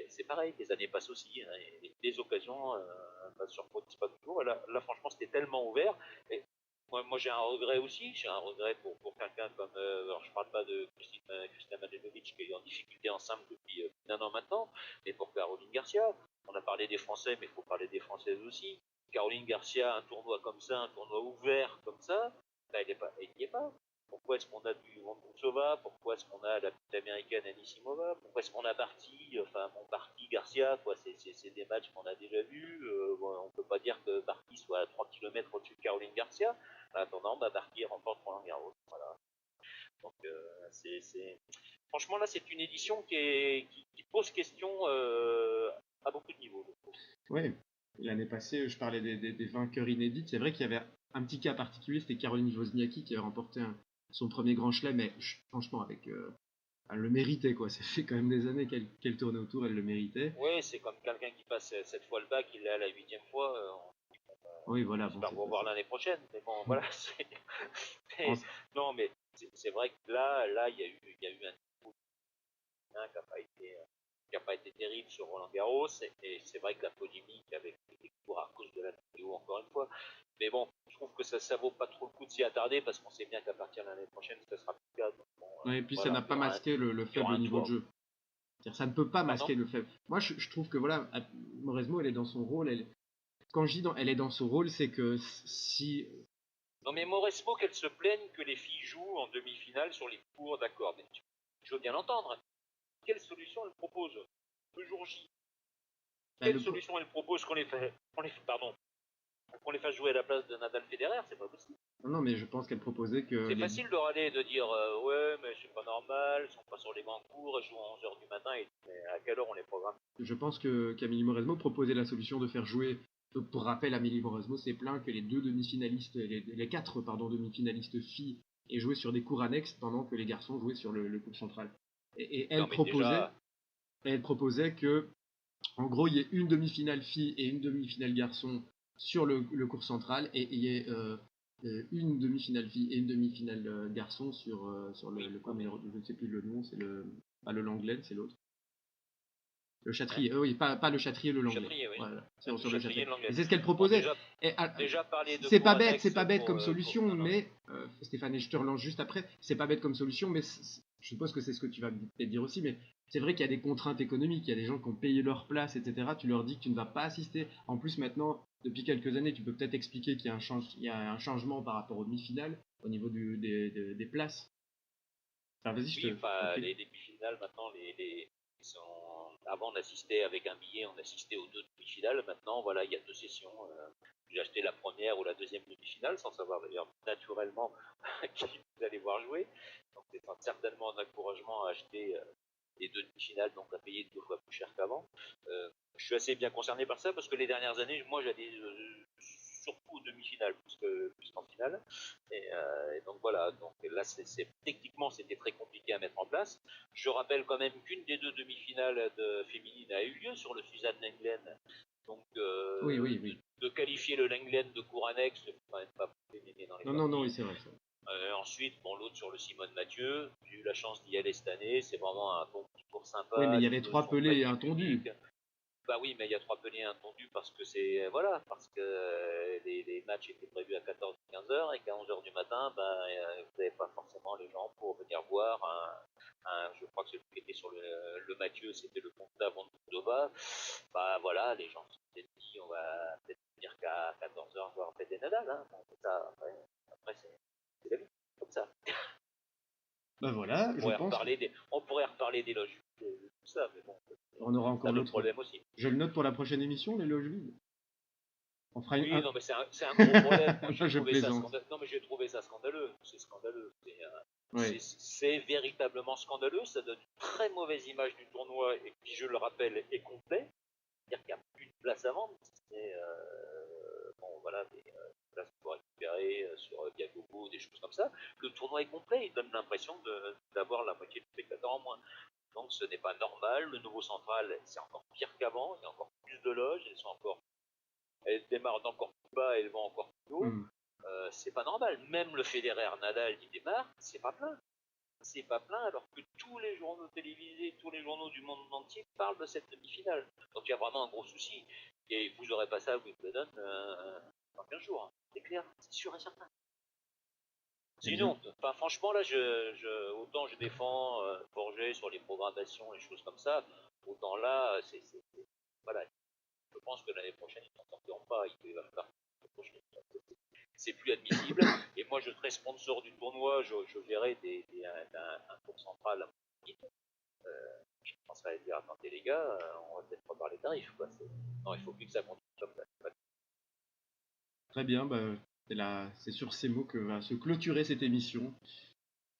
c'est pareil, les années passent aussi, hein, et les occasions ne se reproduisent pas toujours. Là, franchement, c'était tellement ouvert. Et moi j'ai un regret aussi. J'ai un regret pour quelqu'un comme. Alors, je ne parle pas de Kristina Mladenovic qui est en difficulté en simple depuis un an maintenant, mais pour Caroline Garcia. On a parlé des Français, mais il faut parler des Françaises aussi. Caroline Garcia, un tournoi comme ça, un tournoi ouvert comme ça, là, il n'y est pas. Pourquoi est-ce qu'on a du Vondrousova? Pourquoi est-ce qu'on a la petite américaine Anisimova? Pourquoi est-ce qu'on a Barty? Enfin, bon, Barty, Garcia, quoi, c'est des matchs qu'on a déjà vus. Bon, on peut pas dire que Barty soit à 3 km au-dessus de Caroline Garcia. En attendant, bah, Barty remporte Roland Garros. Voilà. Donc, franchement, là, c'est une édition qui pose question à beaucoup de niveaux. Oui. L'année passée, je parlais des vainqueurs inédites. C'est vrai qu'il y avait un petit cas particulier, c'était Caroline Wozniacki qui avait remporté son premier grand chelem, mais franchement, avec. Elle le méritait, quoi. Ça fait quand même des années qu'elle tournait autour, elle le méritait. Oui, c'est comme quelqu'un qui passe cette fois le bac, il est à la 8e fois. Oui, voilà, bon, J'espère vous revoir l'année prochaine. Mais bon, voilà. Mais, non, mais c'est vrai que là, il y a eu un niveau qui n'a pas été terrible sur Roland Garros. Et c'est vrai que la polémique avec les cours à cause de la vidéo, encore une fois. Mais bon, je trouve que ça vaut pas trop le coup de s'y attarder parce qu'on sait bien qu'à partir de l'année prochaine, ça sera plus le cas. Donc, bon, ouais, et puis ça voilà, n'a pas masqué le il y faible aura un niveau de tour. jeu. C'est-à-dire, ça ne peut pas masquer Pardon le fait. Moi, je trouve que voilà, Mauresmo, elle est dans son rôle. Quand je dis elle est dans son rôle, c'est que si. Non mais Mauresmo qu'elle se plaigne que les filles jouent en demi-finale sur les cours d'accord. Mais je veux bien l'entendre. Quelle solution elle propose le jour J? Bah, Quelle solution elle propose qu'on les fasse jouer à la place de Nadal Federer? C'est pas possible. Non, mais je pense qu'elle proposait que. C'est facile de râler, de dire ouais mais c'est pas normal, ils sont pas sur les bancs courts, ils jouent à 11h du matin, mais à quelle heure on les programme? Je pense que qu'Amélie Mauresmo proposait la solution de faire jouer. Donc, pour rappel, Amélie Mauresmo s'est plaint que les deux demi-finalistes, les quatre demi-finalistes filles aient joué sur des cours annexes pendant que les garçons jouaient sur le cours central. Et elle, elle proposait que, en gros, il y ait une demi-finale fille et une demi-finale garçon sur le cours central et il y ait une demi-finale fille et une demi-finale garçon sur le quoi, mais je ne sais plus le nom, c'est pas le Langlaine, c'est l'autre. Le Châtrier, oui, pas le Châtrier, le Langlaine. Châtrier, oui. Voilà, sur le Châtrier. Et c'est ce qu'elle proposait. Déjà parler de c'est pas bête comme solution, mais Stéphane, et je te relance juste après, c'est pas bête comme solution, mais je suppose que c'est ce que tu vas peut-être dire aussi, mais c'est vrai qu'il y a des contraintes économiques, il y a des gens qui ont payé leur place, etc. Tu leur dis que tu ne vas pas assister. En plus, maintenant, depuis quelques années, tu peux peut-être expliquer qu'il y a un changement par rapport aux demi-finales, au niveau des places. Enfin, vas-y, les demi-finales, maintenant, avant, on assistait avec un billet, on assistait aux deux demi-finales. Maintenant, voilà, il y a deux sessions. J'ai acheté la première ou la deuxième demi-finale, sans savoir d'ailleurs naturellement qui vous allez voir jouer. Donc, c'est certainement un encouragement à acheter les deux demi-finales, donc à payer 2 fois plus cher qu'avant. Je suis assez bien concerné par ça parce que les dernières années, moi, j'allais surtout aux demi-finales plus qu'en finale. Et donc voilà, donc là, techniquement, c'était très compliqué à mettre en place. Je rappelle quand même qu'une des deux demi-finales féminines a eu lieu sur le Suzanne Lenglen. Donc, oui. De qualifier le Lenglen de cours annexe, c'est quand même pas pénétrer dans les Non, oui, c'est vrai. ensuite, l'autre sur le Simone Mathieu, j'ai eu la chance d'y aller cette année, c'est vraiment un bon petit cours sympa. Oui, mais il y avait 3 pelés et un tondu. Bah oui, mais il y a 3 pelés et un tondu parce que les matchs étaient prévus à 14-15h et qu'à 11h du matin, vous n'avez pas forcément les gens pour venir voir je crois que celui qui était sur le Mathieu, c'était le Ponta Vondova. Bah voilà, les gens se sont dit, on va peut-être venir qu'à 14h voir Federer Nadal. Hein. Bon, ça, après c'est la vie, comme ça. Ben voilà, on pourrait reparler des loges de tout ça, mais bon. On aura encore l'autre problème aussi. Je le note pour la prochaine émission, les loges vides. On fera non, mais c'est un gros problème. Non, mais j'ai trouvé ça scandaleux. C'est scandaleux. Oui. C'est véritablement scandaleux. Ça donne une très mauvaise image du tournoi et qui, je le rappelle, est complet. C'est-à-dire qu'il n'y a plus de place à vendre. Des places pour récupérer sur Diagogo, des choses comme ça. Le tournoi est complet. Il donne l'impression d'avoir la moitié de spectateurs en moins. Donc ce n'est pas normal. Le nouveau central, c'est encore pire qu'avant. Il y a encore plus de loges. Elles démarrent d'encore plus bas et elles vont encore plus haut. C'est pas normal. Même le Federer Nadal qui démarre, c'est pas plein. C'est pas plein alors que tous les journaux télévisés, tous les journaux du monde entier parlent de cette demi-finale. Donc il y a vraiment un gros souci. Et vous aurez pas ça à Wimbledon dans 15 jours. Hein. C'est clair, c'est sûr et certain. C'est une honte. Enfin, franchement, là, autant je défends Forget sur les programmations et choses comme ça, autant là, voilà. Je pense que l'année prochaine, ils n'en sortiront pas. Il va falloir c'est plus admissible. Et moi, je serai sponsor du tournoi. Je verrai un tour central à mon site. Je penserai à dire attendez les gars, on va peut-être revoir les tarifs. Quoi. Non, il faut plus que ça continue comme ça. Très bien, c'est sur ces mots que va se clôturer cette émission.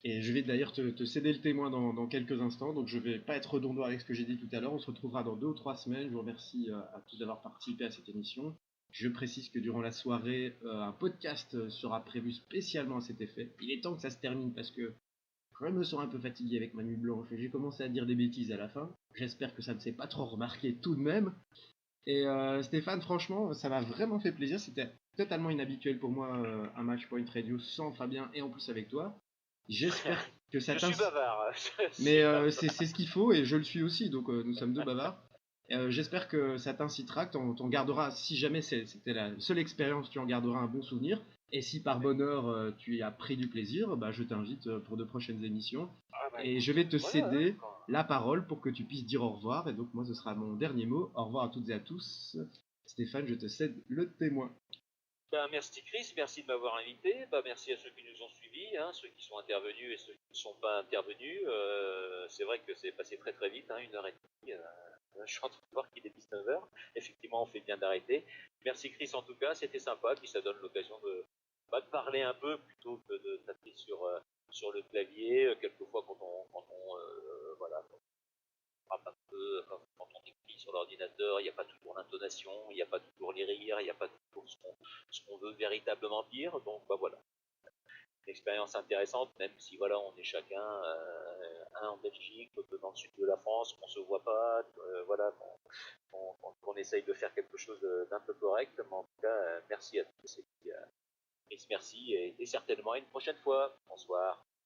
Et je vais d'ailleurs te céder le témoin dans quelques instants, donc je ne vais pas être redondant avec ce que j'ai dit tout à l'heure. On se retrouvera dans 2 ou 3 semaines. Je vous remercie à tous d'avoir participé à cette émission. Je précise que durant la soirée, un podcast sera prévu spécialement à cet effet. Il est temps que ça se termine parce que je me sens un peu fatigué avec ma nuit blanche et j'ai commencé à dire des bêtises à la fin. J'espère que ça ne s'est pas trop remarqué tout de même. Et Stéphane, franchement, ça m'a vraiment fait plaisir. C'était totalement inhabituel pour moi un Match Point Radio sans Fabien et en plus avec toi. J'espère que ça Je suis bavard. Mais c'est ce qu'il faut et je le suis aussi, donc nous sommes 2 bavards. J'espère que ça t'incitera, que t'en garderas, si jamais c'était la seule expérience, tu en garderas un bon souvenir. Et si par bonheur tu y as pris du plaisir, je t'invite pour de prochaines émissions. Et je vais te céder la parole pour que tu puisses dire au revoir. Et donc moi, ce sera mon dernier mot. Au revoir à toutes et à tous. Stéphane, je te cède le témoin. Merci Chris, merci de m'avoir invité. Merci à ceux qui nous ont suivis, ceux qui sont intervenus et ceux qui ne sont pas intervenus. C'est vrai que c'est passé très très vite, 1h30. Je suis en train de voir qu'il est 19h. Effectivement, on fait bien d'arrêter. Merci Chris en tout cas, c'était sympa. Puis ça donne l'occasion de parler un peu plutôt que de taper sur le clavier. Quelquefois quand on frappe un peu, quand on écrit sur l'ordinateur, il n'y a pas toujours l'intonation, il n'y a pas toujours les rires, il n'y a pas toujours ce qu'on veut véritablement dire. Donc voilà, une expérience intéressante, même si voilà, on est chacun, un en Belgique, l'autre dans le sud de la France, qu'on se voit pas, voilà, qu'on essaye de faire quelque chose d'un peu correct. Mais en tout cas, merci à tous et merci et certainement à une prochaine fois. Bonsoir.